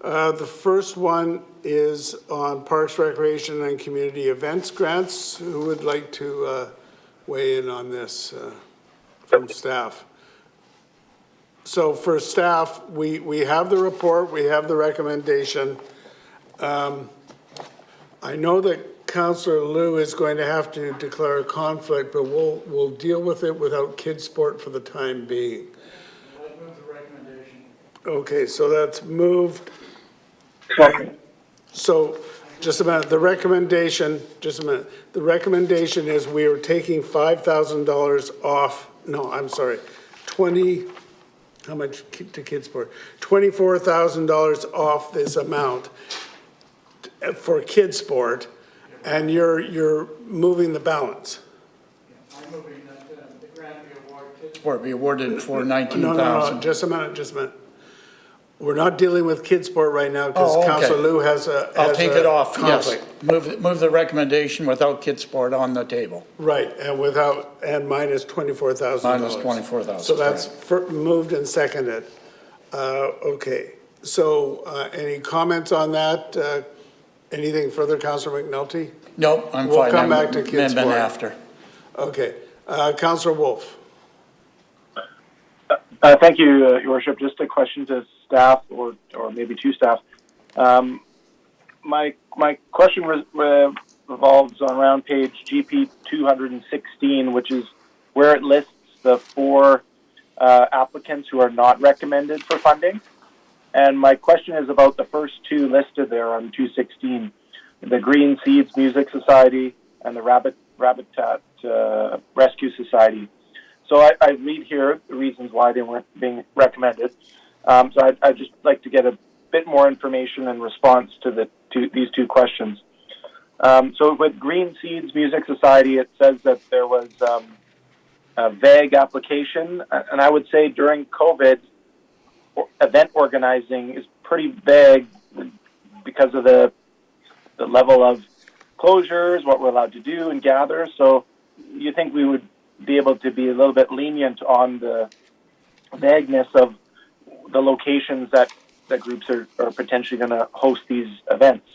The first one is on Parks, Recreation, and Community Events grants. Who would like to weigh in on this from staff? So for staff, we have the report, we have the recommendation. I know that Councillor Liu is going to have to declare a conflict, but we'll deal with it without kids sport for the time being. I'd move the recommendation. Okay, so that's moved. Second. So just a minute, the recommendation, just a minute. The recommendation is we are taking $5,000 off, no, I'm sorry, how much to kids sport? $24,000 off this amount for kids sport, and you're moving the balance. I'm moving that the grant be awarded, kids sport be awarded for $19,000. No, just a minute. We're not dealing with kids sport right now because Oh, okay. Councillor Liu has a I'll take it off, conflict. yes. Move the recommendation without kids sport on the table. Right, and minus $24,000. Minus $24,000, So that's moved and seconded. Okay, so any comments on that? Anything further, Councillor McNulty? No, I'm fine. We'll come back to kids Amendment sport. after. Okay, Councillor Wolf. Thank you, Your Worship. Just a question to staff, or maybe to staff. My question revolves around page GP 216, which is where it lists the 4 applicants who are not recommended for funding. And my question is about the first 2 listed there on 216, the Green Seeds Music Society and the Rabitat Rescue Society. So I read here the reasons why they weren't being recommended. So I'd just like to get a bit more information in response to these 2 questions. So with Green Seeds Music Society, it says that there was a vague application, and I would say during COVID, event organizing is pretty vague because of the level of closures, what we're allowed to do and gather. So you think we would be able to be a little bit lenient on the vagueness of the locations that groups are potentially going to host these events.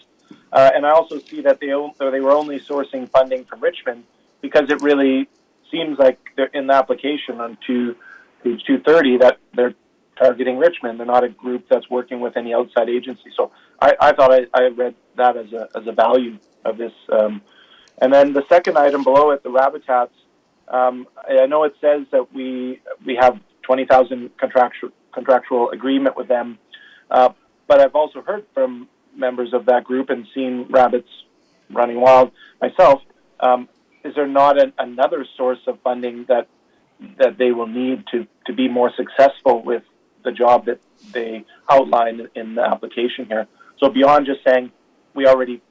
And I also see that they were only sourcing funding from Richmond because it really seems like they're in the application on page 230 that they're targeting Richmond. They're not a group that's working with any outside agency. So I thought I read that as a value of this. And then the second item below it, the Rabitats, I know it says that we have 20,000 contractual agreement with them, but I've also heard from members of that group and seen rabbits running wild myself. Is there not another source of funding that they will need to be more successful with the job that they outlined in the application here? So beyond just saying we already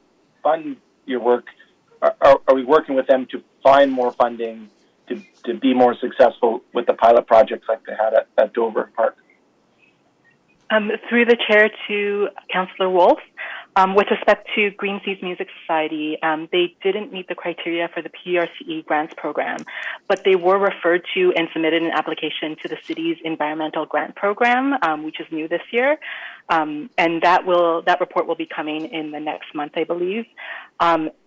fund your work, are we working with them to find more funding to be more successful with the pilot projects like they had at Dover Park? Through the chair to Councillor Wolf, With respect to Green Seas Music Society, they didn't meet the criteria for the PRCE grants program, but they were referred to and submitted an application to the city's environmental grant program, which is new this year. And that report will be coming in the next month, I believe.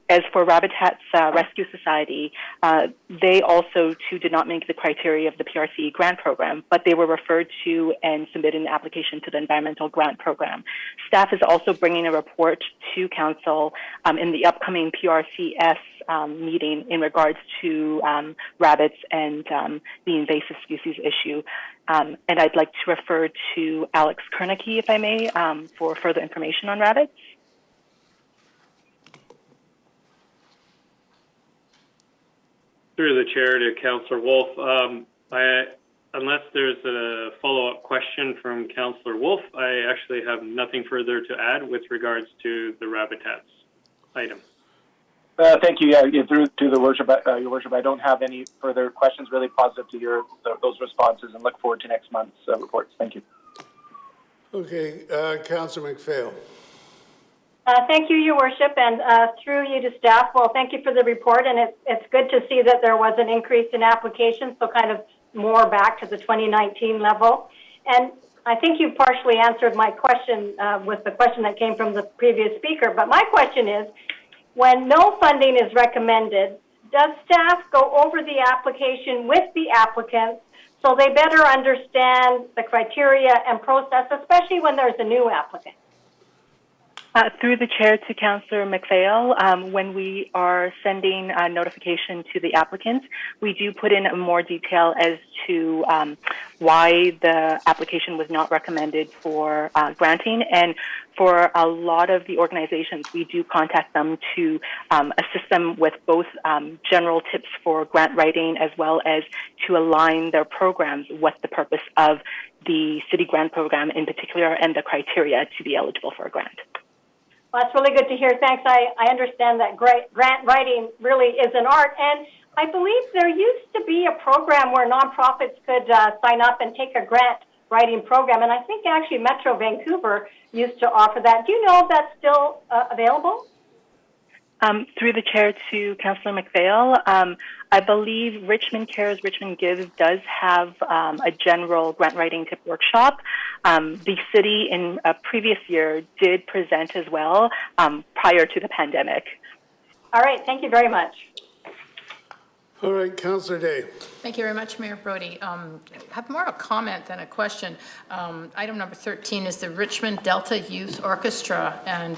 As for Rabitat's Rescue Society, they also too did not meet the criteria of the PRCE grant program, but they were referred to and submitted an application to the environmental grant program. Staff is also bringing a report to council in the upcoming PRCS meeting in regards to rabbits and the invasive species issue. And I'd like to refer to Alex Kernicki, if I may, for further information on rabbits. Through the chair to Councillor Wolf, unless there's a follow-up question from Councillor Wolf, I actually have nothing further to add with regards to the Rabitats item. Thank you. Yeah, through to the worship, Your Worship, I don't have any further questions. Really positive to hear those responses and look forward to next month's reports. Thank you. Okay, Councillor McPhail. Thank you, Your Worship, and through you to staff. Well, thank you for the report, and it's good to see that there was an increase in applications, so kind of more back to the 2019 level. And I think you partially answered my question with the question that came from the previous speaker, but my question is, when no funding is recommended, does staff go over the application with the applicants so they better understand the criteria and process, especially when there's a new applicant? Through the chair to Councillor McPhail, when we are sending a notification to the applicants, we do put in more detail as to why the application was not recommended for granting. And for a lot of the organizations, we do contact them to assist them with both general tips for grant writing as well as to align their programs with the purpose of the city grant program in particular and the criteria to be eligible for a grant. Well, that's really good to hear. Thanks. I understand that grant writing really is an art. And I believe there used to be a program where nonprofits could sign up and take a grant writing program. And I think actually Metro Vancouver used to offer that. Do you know if that's still available? Through the chair to Councillor McPhail, I believe Richmond Cares, Richmond Gives does have a general grant writing tip workshop. The city in a previous year did present as well prior to the pandemic. All right, thank you very much. All right, Councillor Day. Thank you very much, Mayor Brody. I have more of a comment than a question. Item number 13 is the Richmond Delta Youth Orchestra, and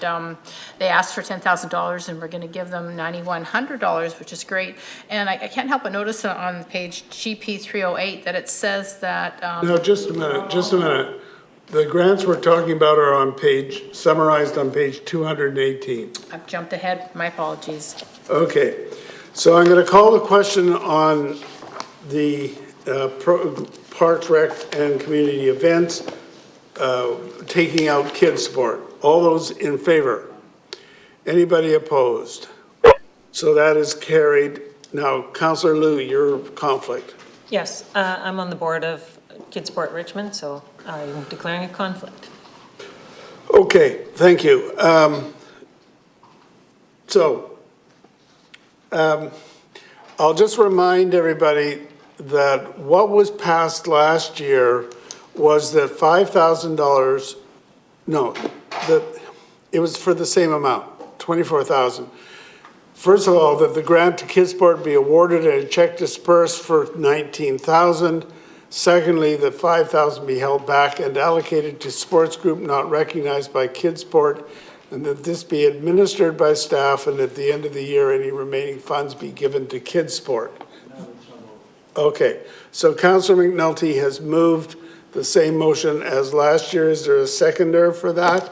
they asked for $10,000, and we're going to give them $9,100, which is great. And I can't help but notice on page GP 308 that it says that... No, just a minute. The grants we're talking about are on summarized on page 218. I've jumped ahead. My apologies. Okay. So I'm going to call the question on the Parks, Rec, and Community Events, taking out kids' sport. All those in favor? Anybody opposed? So that is carried. Now, Councillor Liu, your conflict. Yes, I'm on the board of Kids Sport Richmond, so I'm declaring a conflict. Okay, thank you. I'll just remind everybody that what was passed last year was that $5,000, no, that it was for the same amount, $24,000. First of all, that the grant to Kidsport be awarded and a check dispersed for $19,000. Secondly, that $5,000 be held back and allocated to sports group not recognized by Kidsport, and that this be administered by staff, and at the end of the year, any remaining funds be given to Kidsport. Okay, so Councillor McNulty has moved the same motion as last year. Is there a seconder for that?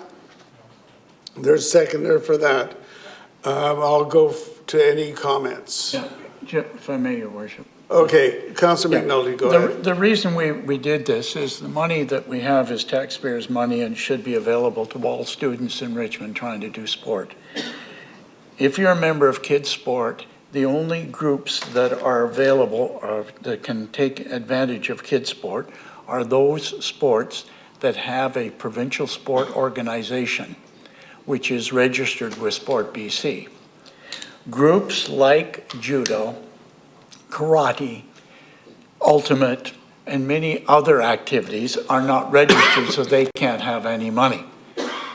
There's a seconder for that. I'll go to any comments. Yeah, if I may, Your Worship. Okay, Councillor McNulty, go ahead. The reason we did this is the money that we have is taxpayers' money and should be available to all students in Richmond trying to do sport. If you're a member of Kids Sport, the only groups that are available or that can take advantage of Kids Sport are those sports that have a provincial sport organization. which is registered with Sport BC. Groups like judo, karate, ultimate, and many other activities are not registered, so they can't have any money.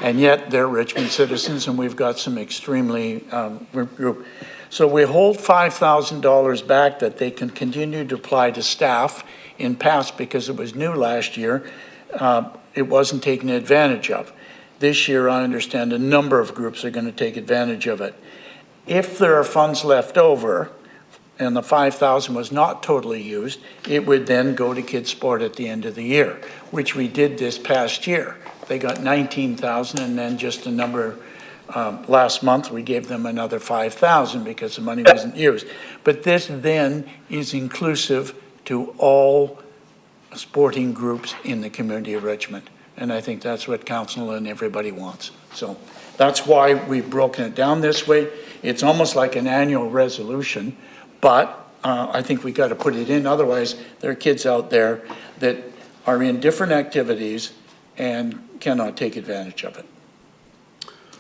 And yet they're Richmond citizens, and we've got some extremely group. So we hold $5,000 back that they can continue to apply to staff. In past, because it was new last year, it wasn't taken advantage of. This year, I understand a number of groups are going to take advantage of it. If there are funds left over, and the $5,000 was not totally used, it would then go to kids' sport at the end of the year, which we did this past year. They got $19,000, and then just a number, last month, we gave them another $5,000 because the money wasn't used. But this then is inclusive to all sporting groups in the community of Richmond. And I think that's what council and everybody wants. So that's why we've broken it down this way. It's almost like an annual resolution, but I think we got to put it in. Otherwise, there are kids out there that are in different activities and cannot take advantage of it.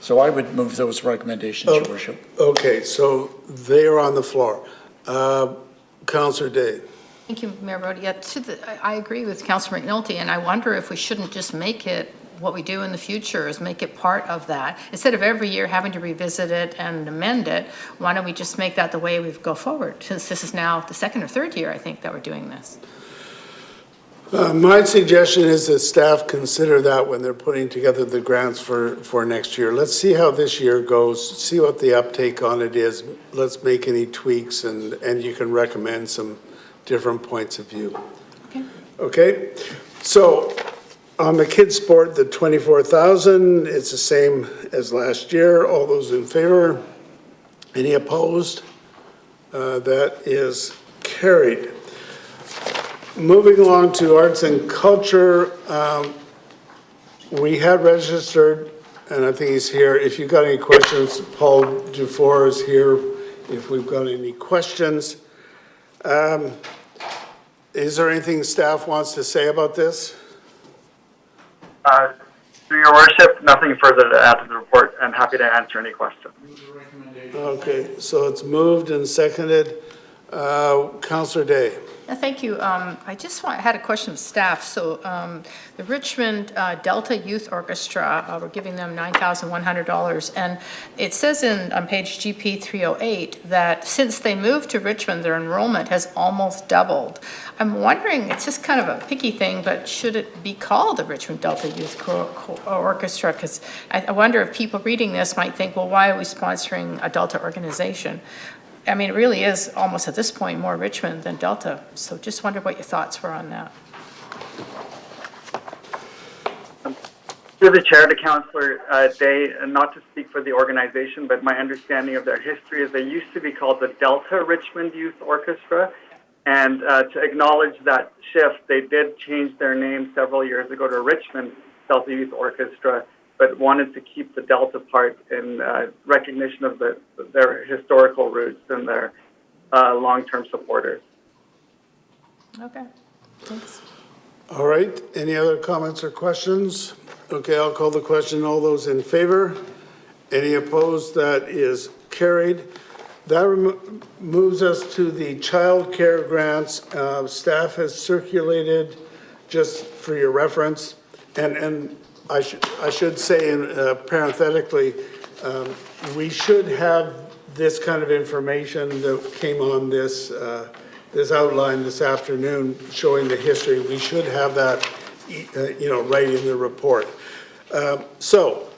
So I would move those recommendations, Your Worship. Okay, so they are on the floor. Councillor Day. Thank you, Mayor Brody. Yeah, I agree with Councillor McNulty, and I wonder if we shouldn't just make it, what we do in the future is make it part of that. Instead of every year having to revisit it and amend it, why don't we just make that the way we go forward? Since this is now the second or third year, I think, that we're doing this. My suggestion is that staff consider that when they're putting together the grants for next year. Let's see how this year goes, see what the uptake on it is. Let's make any tweaks, and you can recommend some different points of view. Okay. Okay, so on the kids' sport, the $24,000, it's the same as last year. All those in favor? Any opposed? That is carried. Moving along to arts and culture, we had registered, and I think he's here. If you've got any questions, Paul Dufour is here if we've got any questions. Is there anything staff wants to say about this? Through Your Worship, nothing further to add to the report, and happy to answer any questions. Okay, so it's moved and seconded. Councillor Day. Thank you. I had a question of staff. So the Richmond Delta Youth Orchestra, we're giving them $9,100. And it says on page GP 308 that since they moved to Richmond, their enrollment has almost doubled. I'm wondering, it's just kind of a picky thing, but should it be called the Richmond Delta Youth Orchestra? Because I wonder if people reading this might think, well, why are we sponsoring a Delta organization? I mean, it really is almost at this point more Richmond than Delta. So just wonder what your thoughts were on that. Through the chair to Councillor Day, not to speak for the organization, but my understanding of their history is they used to be called the Delta Richmond Youth Orchestra. And to acknowledge that shift, they did change their name several years ago to Richmond Delta Youth Orchestra, but wanted to keep the Delta part in recognition of their historical roots and their long-term supporters. Okay, thanks. All right, any other comments or questions? Okay, I'll call the question. All those in favor? Any opposed? That is carried. That moves us to the child care grants. Staff has circulated, just for your reference, and I should say parenthetically, we should have this kind of information that came on this outline this afternoon showing the history. We should have that, right in the report. So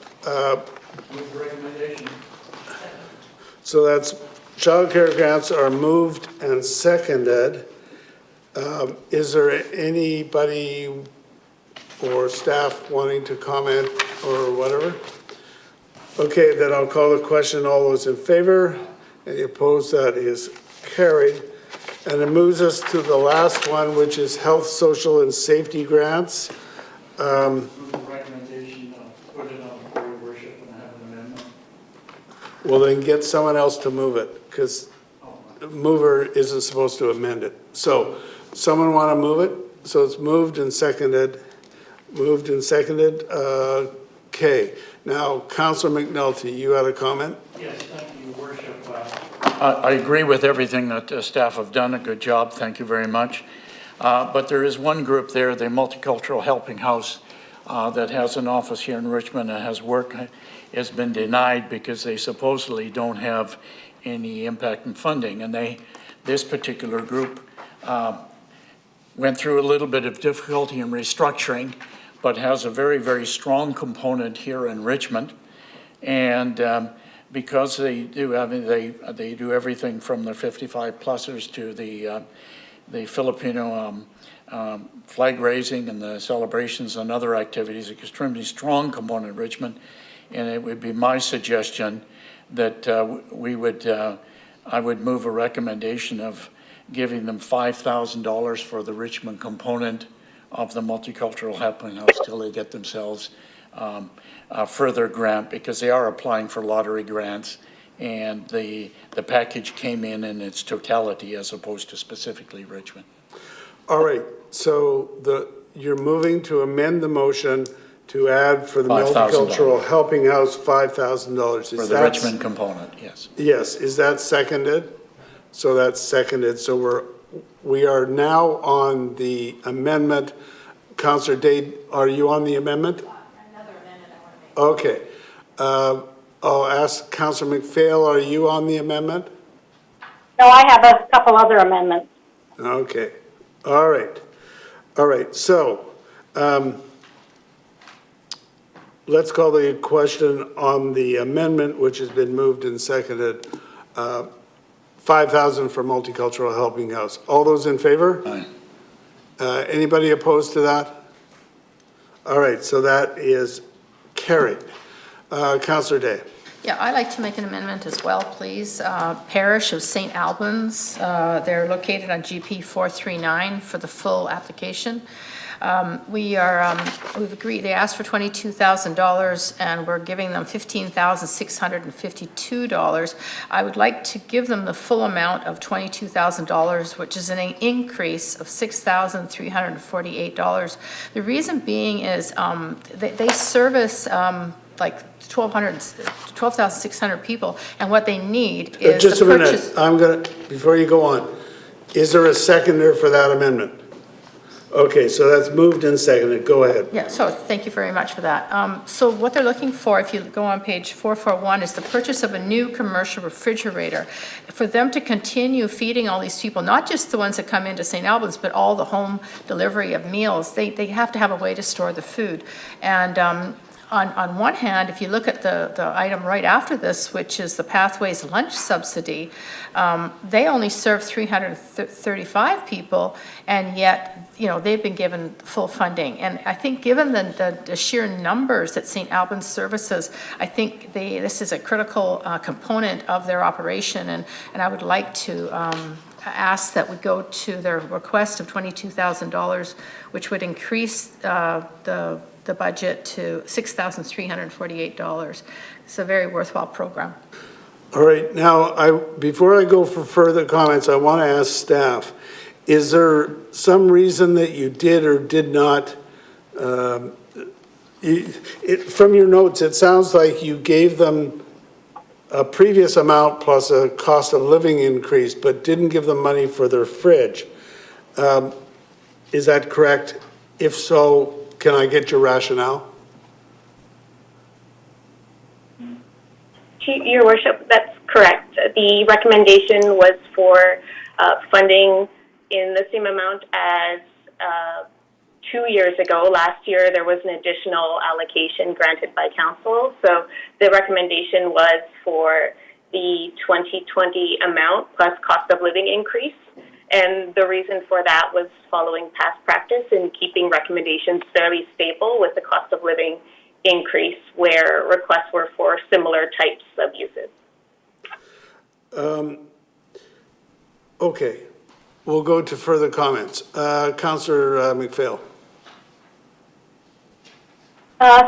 that's child care grants are moved and seconded. Is there anybody or staff wanting to comment or whatever? Okay, then I'll call the question. All those in favor? Any opposed? That is carried. And it moves us to the last one, which is health, social, and safety grants. Recommendation, put it on for Your Worship and have an amendment. Well, then get someone else to move it, because the mover isn't supposed to amend it. So someone want to move it? So it's moved and seconded. Moved and seconded. Okay, now, Councillor McNulty, you had a comment? Yes, thank you, Your Worship. I agree with everything that staff have done. A good job. Thank you very much. But there is one group there, the Multicultural Helping House, that has an office here in Richmond and has has been denied because they supposedly don't have any impact in funding. And this particular group went through a little bit of difficulty in restructuring, but has a very, very strong component here in Richmond. And because they do, they do everything from the 55-plussers to the Filipino flag raising and the celebrations and other activities, an extremely strong component in Richmond. And it would be my suggestion that I would move a recommendation of giving them $5,000 for the Richmond component of the Multicultural Helping House till they get themselves a further grant, because they are applying for lottery grants, and the package came in its totality as opposed to specifically Richmond. All right, so you're moving to amend the motion to add for the Multicultural Helping House $5,000. For the Richmond component, yes. Yes, is that seconded? So that's seconded, so we are now on the amendment. Councillor Day, are you on the amendment? Another amendment I want to make. Okay. I'll ask Councillor McPhail, are you on the amendment? No, I have a couple other amendments. Okay. All right. All right. So let's call the question on the amendment, which has been moved and seconded. 5,000 for Multicultural Helping House. All those in favor? Aye. Anybody opposed to that? All right, so that is carried. Councillor Day. Yeah, I'd like to make an amendment as well, please. Parish of St. Albans, they're located on GP 439 for the full application. We've agreed, they asked for $22,000 and we're giving them $15,652. I would like to give them the full amount of $22,000, which is an increase of $6,348. The reason being is they service like 12,600 people, and what they need is just a minute. I'm gonna, before you go on, is there a seconder for that amendment? Okay, so that's moved and seconded. Go ahead. Yeah, so thank you very much for that. So what they're looking for, if you go on page 441, is the purchase of a new commercial refrigerator for them to continue feeding all these people, not just the ones that come into St. Albans, but all the home delivery of meals. They have to have a way to store the food. And on one hand, if you look at the item right after this, which is the Pathways lunch subsidy, they only serve 335 people, and yet, you know, they've been given full funding. And I think given the sheer numbers that St. Albans services, I think this is a critical component of their operation, and I would like to ask that we go to their request of $22,000, which would increase the budget to $6,348. It's a very worthwhile program. All right, now, before I go for further comments, I want to ask staff, is there some reason that you did or did not, from your notes, it sounds like you gave them a previous amount plus a cost of living increase, but didn't give them money for their fridge. Is that correct? If so, can I get your rationale? Your Worship, that's correct. The recommendation was for funding in the same amount as 2 years ago. Last year, there was an additional allocation granted by Council. So the recommendation was for the 2020 amount plus cost of living increase. And the reason for that was following past practice and keeping recommendations fairly stable with the cost of living increase where requests were for similar types of uses. Okay, we'll go to further comments. Councillor McPhail.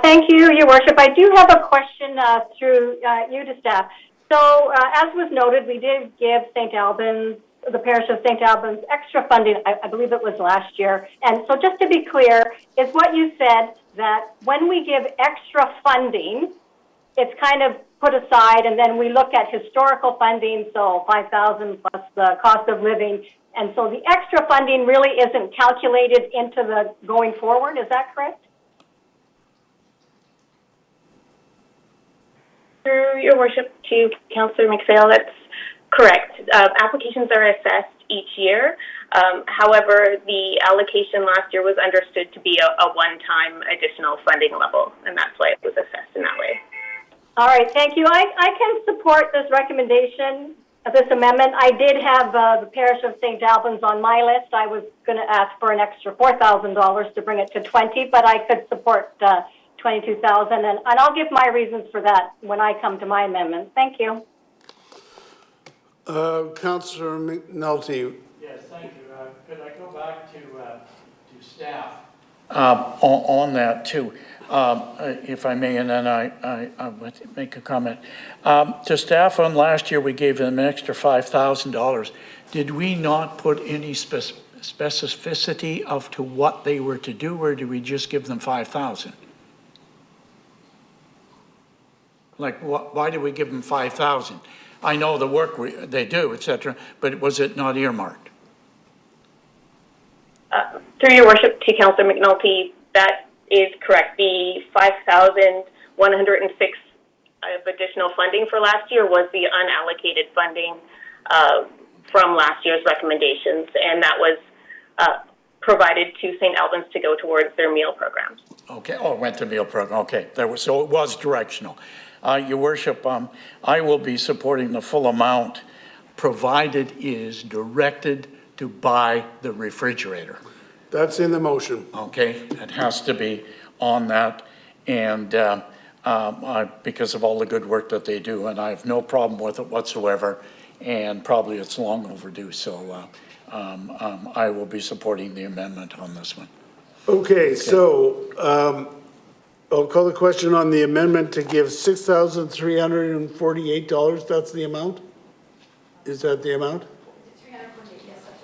Thank you, Your Worship. I do have a question through you to staff. So as was noted, we did give St. Albans, the parish of St. Albans, extra funding, I believe it was last year. And so just to be clear, is what you said that when we give extra funding, it's kind of put aside, and then we look at historical funding, so 5,000 plus the cost of living, and so the extra funding really isn't calculated into the going forward. Is that correct? Through your worship to Councillor McPhail, that's correct. Applications are assessed each year. However, the allocation last year was understood to be a one-time additional funding level, and that's why it was assessed in that way. All right, thank you. I can support this recommendation, this amendment. I did have the parish of St. Albans on my list. I was going to ask for an extra $4,000 to bring it to 20, but I could support 22,000, and I'll give my reasons for that when I come to my amendment. Thank you. Councillor McNulty. Yes, thank you. Could I go back to staff on that too, if I may, and then I would make a comment. To staff on last year, we gave them an extra $5,000. Did we not put any specificity of to what they were to do, or did we just give them 5,000? Like, why did we give them 5,000? I know the work they do, et cetera, but was it not earmarked? Through your worship to Councillor McNulty, that is correct. The 5,106 of additional funding for last year was the unallocated funding from last year's recommendations, and that was provided to St. Albans to go towards their meal programs. Okay, oh, it went to meal program, okay. So it was directional. Your worship, I will be supporting the full amount, provided is directed to buy the refrigerator. That's in the motion. Okay, it has to be on that, and because of all the good work that they do, and I have no problem with it whatsoever, and probably it's long overdue, so I will be supporting the amendment on this one. Okay, so I'll call the question on the amendment to give $6,348. That's the amount? Is that the amount?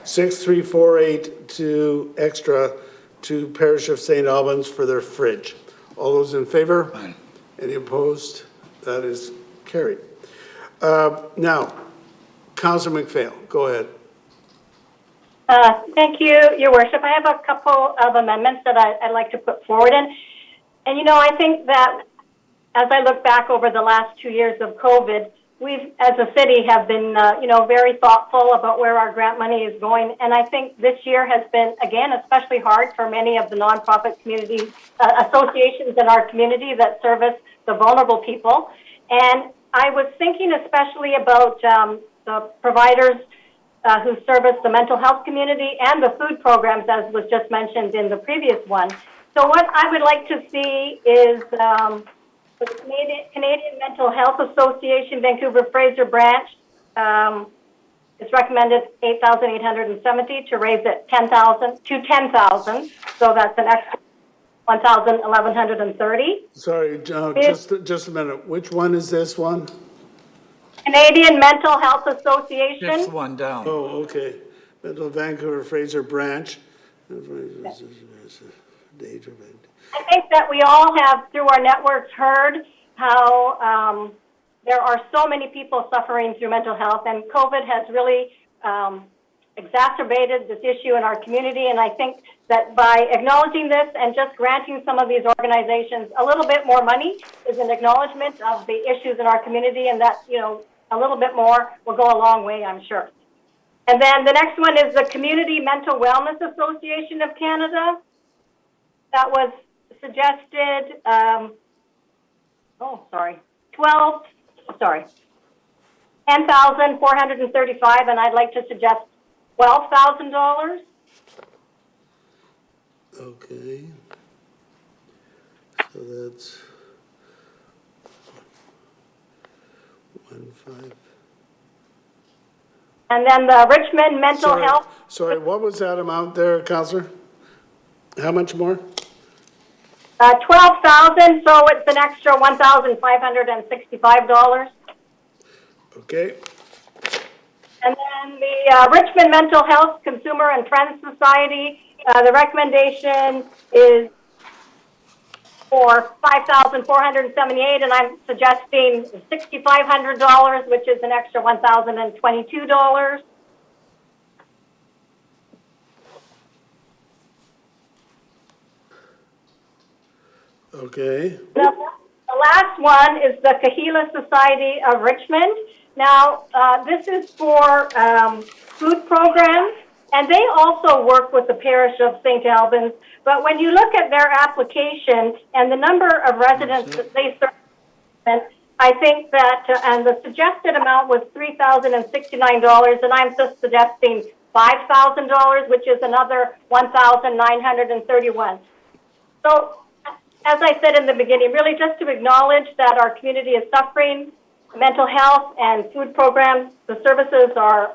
6,348 to extra to Parish of St. Albans for their fridge. All those in favor? Aye. Any opposed? That is carried. Now, Councillor McPhail, go ahead. Thank you, Your Worship. I have a couple of amendments that I'd like to put forward. And you know, I think that as I look back over the last 2 years of COVID, we've, as a city, have been, very thoughtful about where our grant money is going. And I think this year has been, again, especially hard for many of the nonprofit community associations in our community that service the vulnerable people. And I was thinking especially about the providers who service the mental health community and the food programs, as was just mentioned in the previous one. So what I would like to see is the Canadian Mental Health Association, Vancouver Fraser branch, it's recommended $8,870 to raise it $10,000 to $10,000. So that's an extra $1,130. Sorry, just a minute. Which one is this one? Canadian Mental Health Association. Fifth one down. Oh, okay. Mental Vancouver Fraser branch. I think that we all have, through our networks, heard how there are so many people suffering through mental health, and COVID has really exacerbated this issue in our community. And I think that by acknowledging this and just granting some of these organizations a little bit more money is an acknowledgement of the issues in our community, and that, a little bit more will go a long way, I'm sure. And then the next one is the Community Mental Wellness Association of Canada. That was suggested, $10,435, and I'd like to suggest $12,000. Okay. So that's 1.5. And then the Richmond Mental Health. Sorry, what was that amount there, Councillor? How much more? 12,000, so it's an extra $1,565. Okay. And then the Richmond Mental Health Consumer and Friends Society, the recommendation is for $5,478, and I'm suggesting $6,500, which is an extra $1,022. Okay. The last one is the Kahila Society of Richmond. Now, this is for food programs, and they also work with the parish of St. Albans. But when you look at their application and the number of residents that they serve, I think that, and the suggested amount was $3,069, and I'm just suggesting $5,000, which is another $1,931. So, as I said in the beginning, really just to acknowledge that our community is suffering mental health and food programs, the services are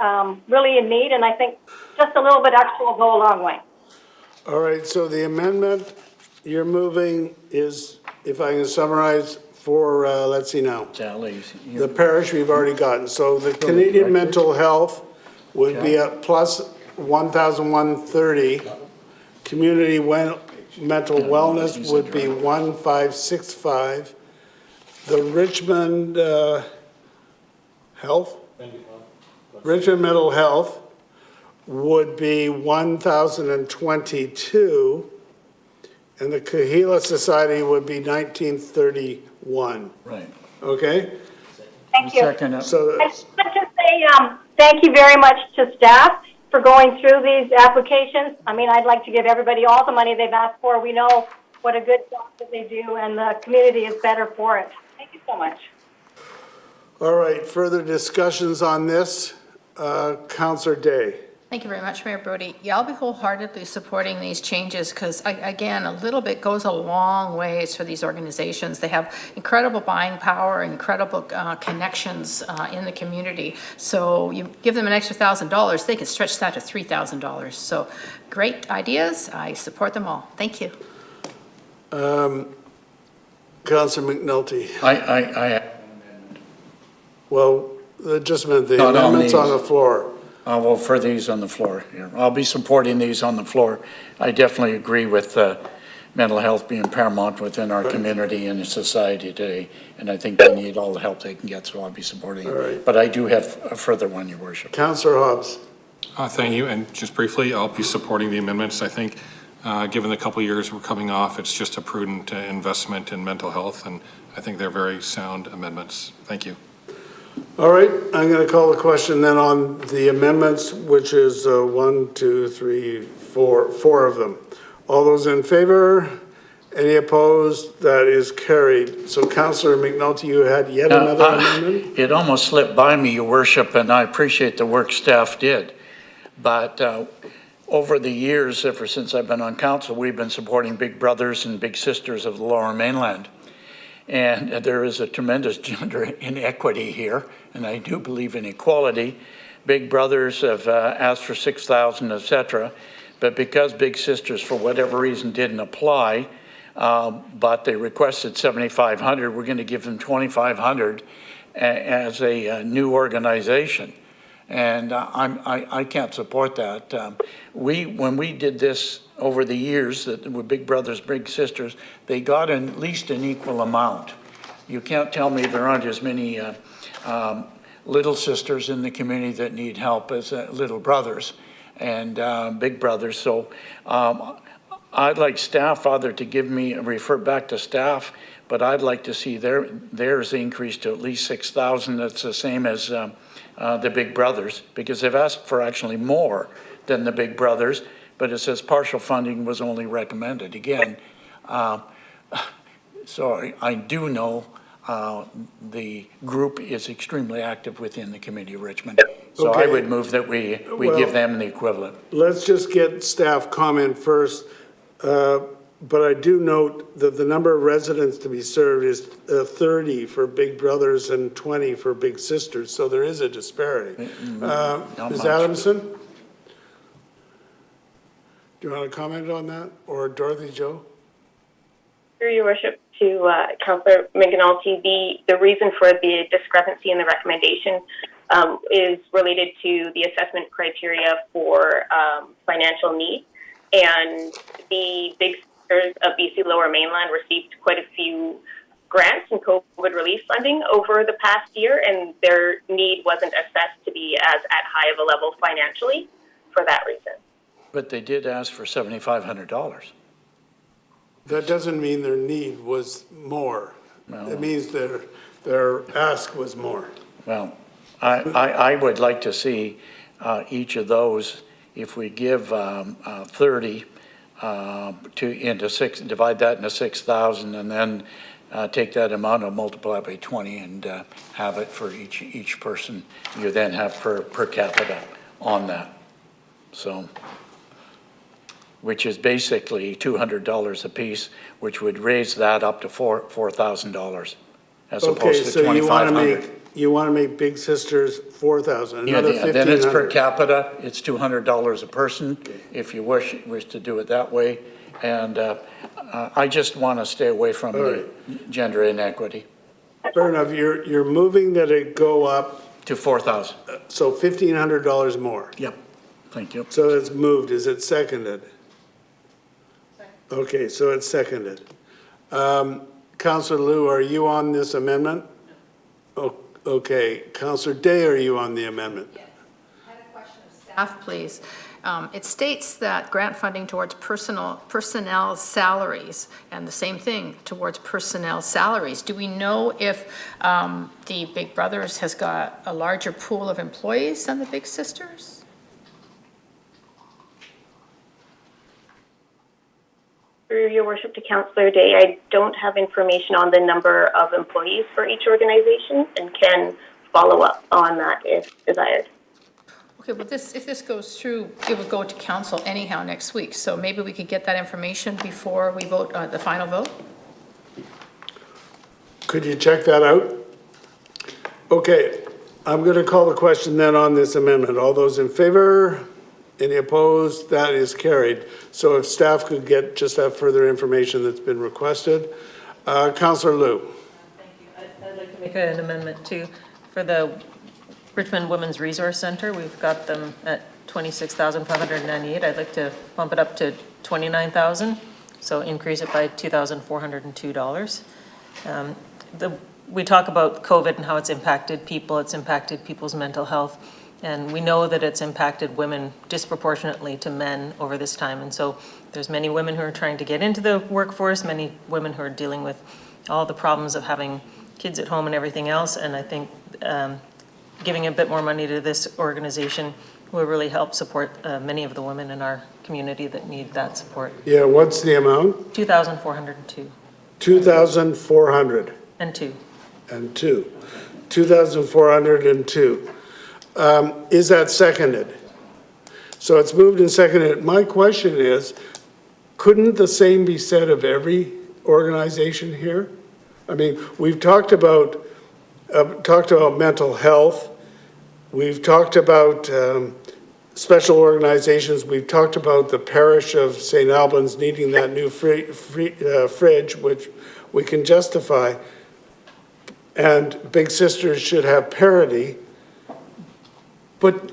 really in need, and I think just a little bit extra will go a long way. All right, so the amendment you're moving is, if I can summarize, for, let's see now. The parish we've already gotten. So the Canadian mental health would be at plus 1,130. Community mental wellness would be 1,565. The Richmond Richmond Mental Health would be 1,022, and the Kahila Society would be 1931. Right. Okay? Thank you. So I just want to say thank you very much to staff for going through these applications. I mean, I'd like to give everybody all the money they've asked for. We know what a good job that they do, and the community is better for it. Thank you so much. all right, further discussions on this? Councillor Day. Thank you very much, Mayor Brody. Yeah, I'll be wholeheartedly supporting these changes because, again, a little bit goes a long ways for these organizations. They have incredible buying power, incredible connections in the community. So you give them an extra $1,000, they can stretch that to $3,000. So great ideas. I support them all. Thank you. Councillor McNulty. I Well, just a minute, the Not on amendment's on these. the floor. Well, for these on the floor here, I'll be supporting these on the floor. I definitely agree with mental health being paramount within our community and society today, and I think they need all the help they can get, so I'll be supporting it. right. But I do have a further one, Your Worship. Councillor Hobbs. Thank you, and just briefly, I'll be supporting the amendments. I think, given the couple of years we're coming off, it's just a prudent investment in mental health, and I think they're very sound amendments. Thank you. All right, I'm going to call the question then on the amendments, which is 1, 2, 3, 4, 4 of them. All those in favor? Any opposed? That is carried. So Councillor McNulty, you had yet another amendment? It almost slipped by me, Your Worship, and I appreciate the work staff did. But over the years, ever since I've been on council, we've been supporting Big Brothers and Big Sisters of the Lower Mainland. And there is a tremendous gender inequity here, and I do believe in equality. Big Brothers have asked for 6,000, et cetera, but because Big Sisters, for whatever reason, didn't apply, but they requested 7,500, we're going to give them 2,500 as a new organization. And I can't support that. When we did this over the years, that were Big Brothers, Big Sisters, they got at least an equal amount. You can't tell me there aren't as many little sisters in the community that need help as little brothers and Big Brothers. So I'd like staff either to give me, refer back to staff, but I'd like to see theirs increased to at least 6,000. That's the same as the Big Brothers, because they've asked for actually more than the Big Brothers, but it says partial funding was only recommended. Again, so I do know the group is extremely active within the community of Richmond. So Okay. I would move that we give them the equivalent. Let's just get staff comment first. But I do note that the number of residents to be served is 30 for Big Brothers and 20 for Big Sisters, so there is a disparity. Ms. Adamson? Do you want to comment on that? Or Dorothy Jo? Through your worship to Councillor McNulty, the reason for the discrepancy in the recommendation is related to the assessment criteria for financial need. And the Big of BC Lower Mainland received quite a few grants and COVID relief funding over the past year, and their need wasn't assessed to be as at high of a level financially for that reason. But they did ask for $7,500. That doesn't mean their need was more. It means their ask was more. Well, I would like to see each of those, if we give 30 into six, divide that into 6,000, and then take that amount and multiply it by 20 and have it for each person. You then have per capita on that. So, which is basically $200 a piece, which would raise that up to $4,000 as opposed to $2,500. You want to make Big Sisters 4,000, Yeah, another 1,500. then it's per capita, it's $200 a person, if you wish to do it that way. And I just want to stay away from the gender inequity. Fair enough, you're moving that it go up. To 4,000. So $1,500 more. Yep, thank you. So it's moved, is it seconded? Okay, so it's seconded. Councillor Liu, are you on this amendment? Okay, Councillor Day, are you on the amendment? Yes. I had a question of staff, please. It states that grant funding towards personnel salaries, and the same thing towards personnel salaries. Do we know if the Big Brothers has got a larger pool of employees than the Big Sisters? Through your worship to Councillor Day, I don't have information on the number of employees for each organization and can follow up on that if desired. Okay, well, if this goes through, it would go to council anyhow next week, so maybe we could get that information before we vote, the final vote? Could you check that out? Okay, I'm going to call the question then on this amendment. All those in favor? Any opposed? That is carried. So if staff could get just that further information that's been requested. Councillor Liu. Thank you. I'd like to make an amendment too. For the Richmond Women's Resource Center, we've got them at $26,598. I'd like to bump it up to $29,000, so increase it by $2,402. We talk about COVID and how it's impacted people, it's impacted people's mental health. And we know that it's impacted women disproportionately to men over this time. And so there's many women who are trying to get into the workforce, many women who are dealing with all the problems of having kids at home and everything else. And I think giving a bit more money to this organization will really help support many of the women in our community that need that support. Yeah, what's the amount? $2,402. 2,400. And two. And two. 2,402. Is that seconded? So it's moved and seconded. My question is, couldn't the same be said of every organization here? I mean, we've talked about mental health. We've talked about special organizations. We've talked about the parish of St. Albans needing that new fridge, which we can justify. And Big Sisters should have parity. But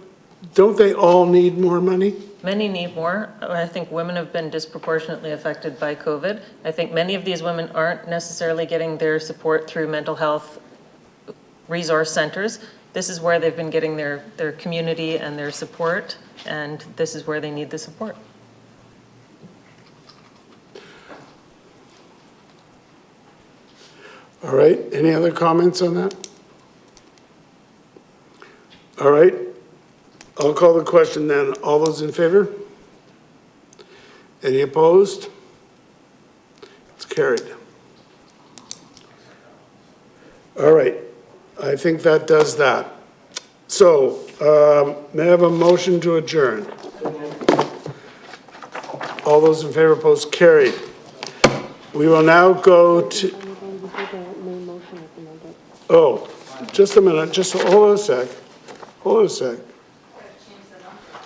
don't they all need more money? Many need more. I think women have been disproportionately affected by COVID. I think many of these women aren't necessarily getting their support through mental health resource centers. This is where they've been getting their community and their support, and this is where they need the support. All right, any other comments on that? All right, I'll call the question then. All those in favor? Any opposed? It's carried. All right, I think that does that. So, may I have a motion to adjourn? All those in favor, opposed, carried. We will now go to... Oh, just a minute, just hold on a sec. Hold on a sec.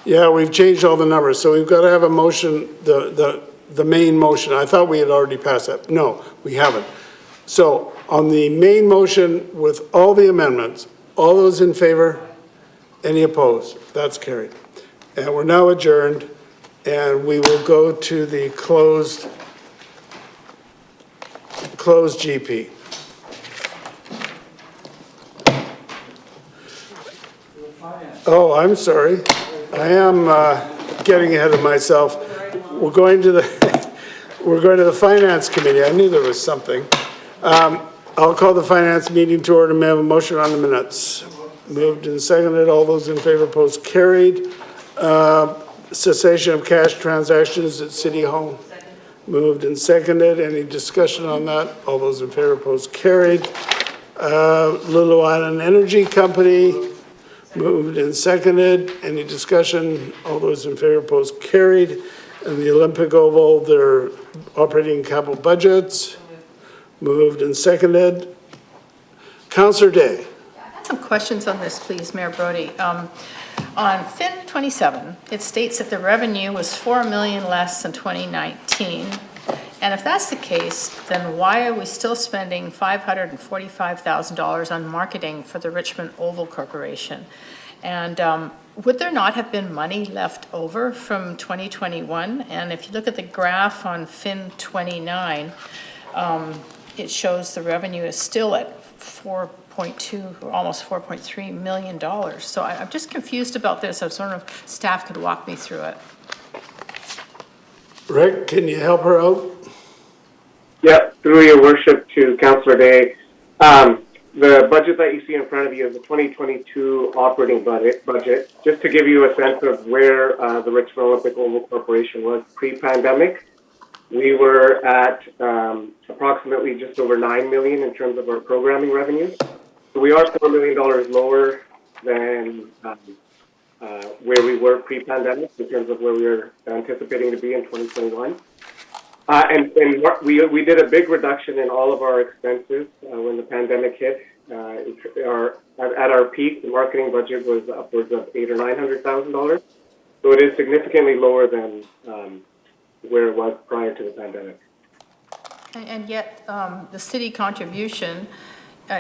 Yeah, we've changed all the numbers, so we've got to have a motion, the main motion. I thought we had already passed that. No, we haven't. So on the main motion with all the amendments, all those in favor? Any opposed? That's carried. And we're now adjourned, and we will go to the closed close GP. Oh, I'm sorry. I am getting ahead of myself. We're going to the Finance Committee. I knew there was something. I'll call the Finance meeting to order. May I have a motion on the minutes? Moved and seconded. All those in favor, opposed, carried. Cessation of cash transactions at City Hall. Moved and seconded. Any discussion on that? All those in favor, opposed, carried. Little Island Energy Company. Moved and seconded. Any discussion? All those in favor, opposed, carried. And the Olympic Oval, their operating capital budgets. Moved and seconded. Councillor Day. I have some questions on this, please, Mayor Brody. On FIN 27, it states that the revenue was $4 million less than 2019. And if that's the case, then why are we still spending $545,000 on marketing for the Richmond Oval Corporation? And would there not have been money left over from 2021? And if you look at the graph on FIN 29, it shows the revenue is still at 4.2 or almost $4.3 million. So I'm just confused about this. I was wondering if staff could walk me through it. Rick, can you help her out? Yeah, through your worship to Councillor Day. The budget that you see in front of you is the 2022 operating budget. Just to give you a sense of where the Richmond Olympic Oval Corporation was pre-pandemic, we were at approximately just over $9 million in terms of our programming revenues. So we are $4 million lower than where we were pre-pandemic in terms of where we were anticipating to be in 2021. And we did a big reduction in all of our expenses when the pandemic hit. At our peak, the marketing budget was upwards of $800,000 or $900,000. So it is significantly lower than where it was prior to the pandemic. And yet the city contribution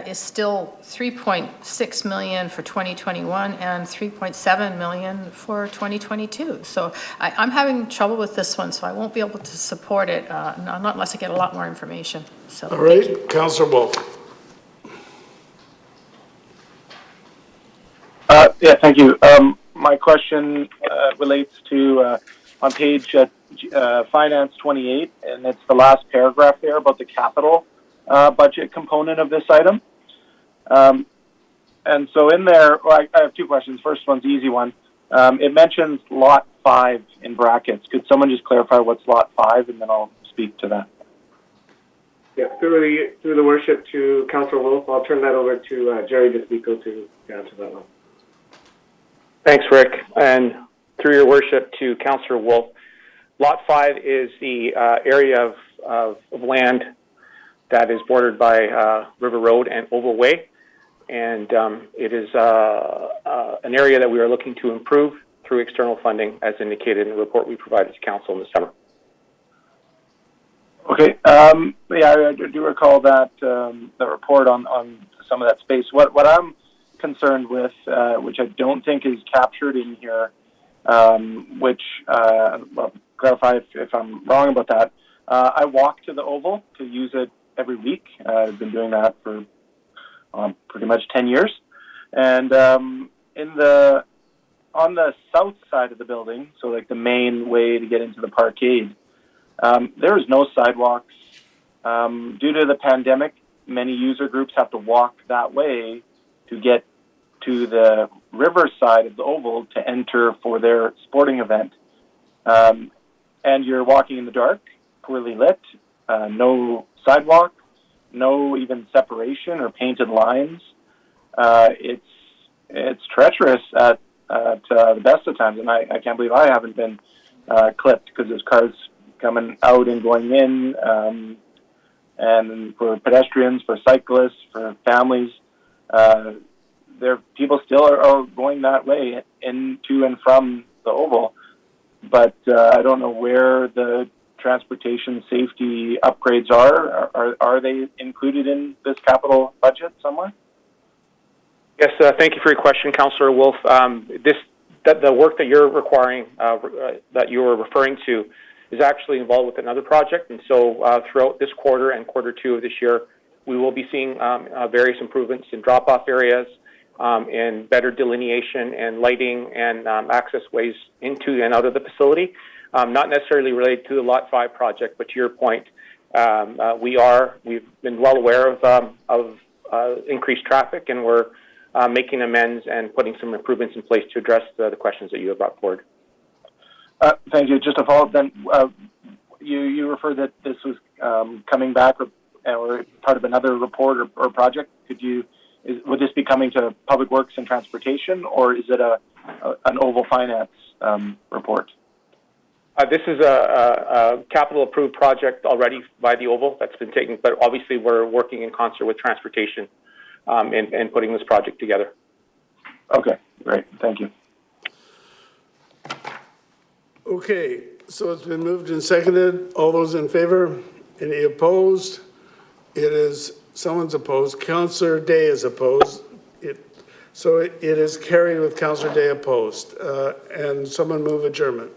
is still $3.6 million for 2021 and $3.7 million for 2022. So I'm having trouble with this one, so I won't be able to support it not unless I get a lot more information. So, all right, Councillor Wolf. Yeah, thank you. My question relates to on page Finance 28, and it's the last paragraph there about the capital budget component of this item. And so in there, well, I have two questions. First one's the easy one. It mentions lot 5 in brackets. Could someone just clarify what's lot 5, and then I'll speak to that. Yeah, through the worship to Councillor Wolf, I'll turn that over to Jerry DeSpico to answer that one. Thanks, Rick. And through your worship to Councillor Wolf, Lot 5 is the area of land that is bordered by River Road and Oval Way. And it is an area that we are looking to improve through external funding, as indicated in the report we provided to Council in the summer. Okay. Yeah, I do recall that the report on some of that space. What I'm concerned with, which I don't think is captured in here, which, well, clarify if I'm wrong about that. I walk to the Oval to use it every week. I've been doing that for pretty much 10 years. And on the south side of the building, so like the main way to get into the parkade, there is no sidewalks. Due to the pandemic, many user groups have to walk that way to get to the river side of the Oval to enter for their sporting event. And you're walking in the dark, poorly lit, no sidewalk, no even separation or painted lines. It's treacherous at the best of times, and I can't believe I haven't been clipped because there's cars coming out and going in, and for pedestrians, for cyclists, for families, people still are going that way into and from the Oval. But I don't know where the transportation safety upgrades are. Are they included in this capital budget somewhere? Yes, thank you for your question, Councillor Wolf. The work that you're requiring, that you are referring to, is actually involved with another project. And so throughout this quarter and quarter 2 of this year, we will be seeing various improvements in drop-off areas, and better delineation and lighting and access ways into and out of the facility. Not necessarily related to the Lot 5 project, but to your point, we've been well aware of increased traffic, and we're making amends and putting some improvements in place to address the questions that you have brought forward. Thank you. Just a follow-up then, you referred that this was coming back or part of another report or project. Would this be coming to Public Works and Transportation, or is it an Oval Finance report? This is a capital approved project already by the Oval that's been taken, but obviously we're working in concert with Transportation and putting this project together. Okay, great. Thank you. Okay, so it's been moved and seconded. All those in favor? Any opposed? Someone's opposed. Councillor Day is opposed. So it is carried with Councillor Day opposed. And someone move adjournment.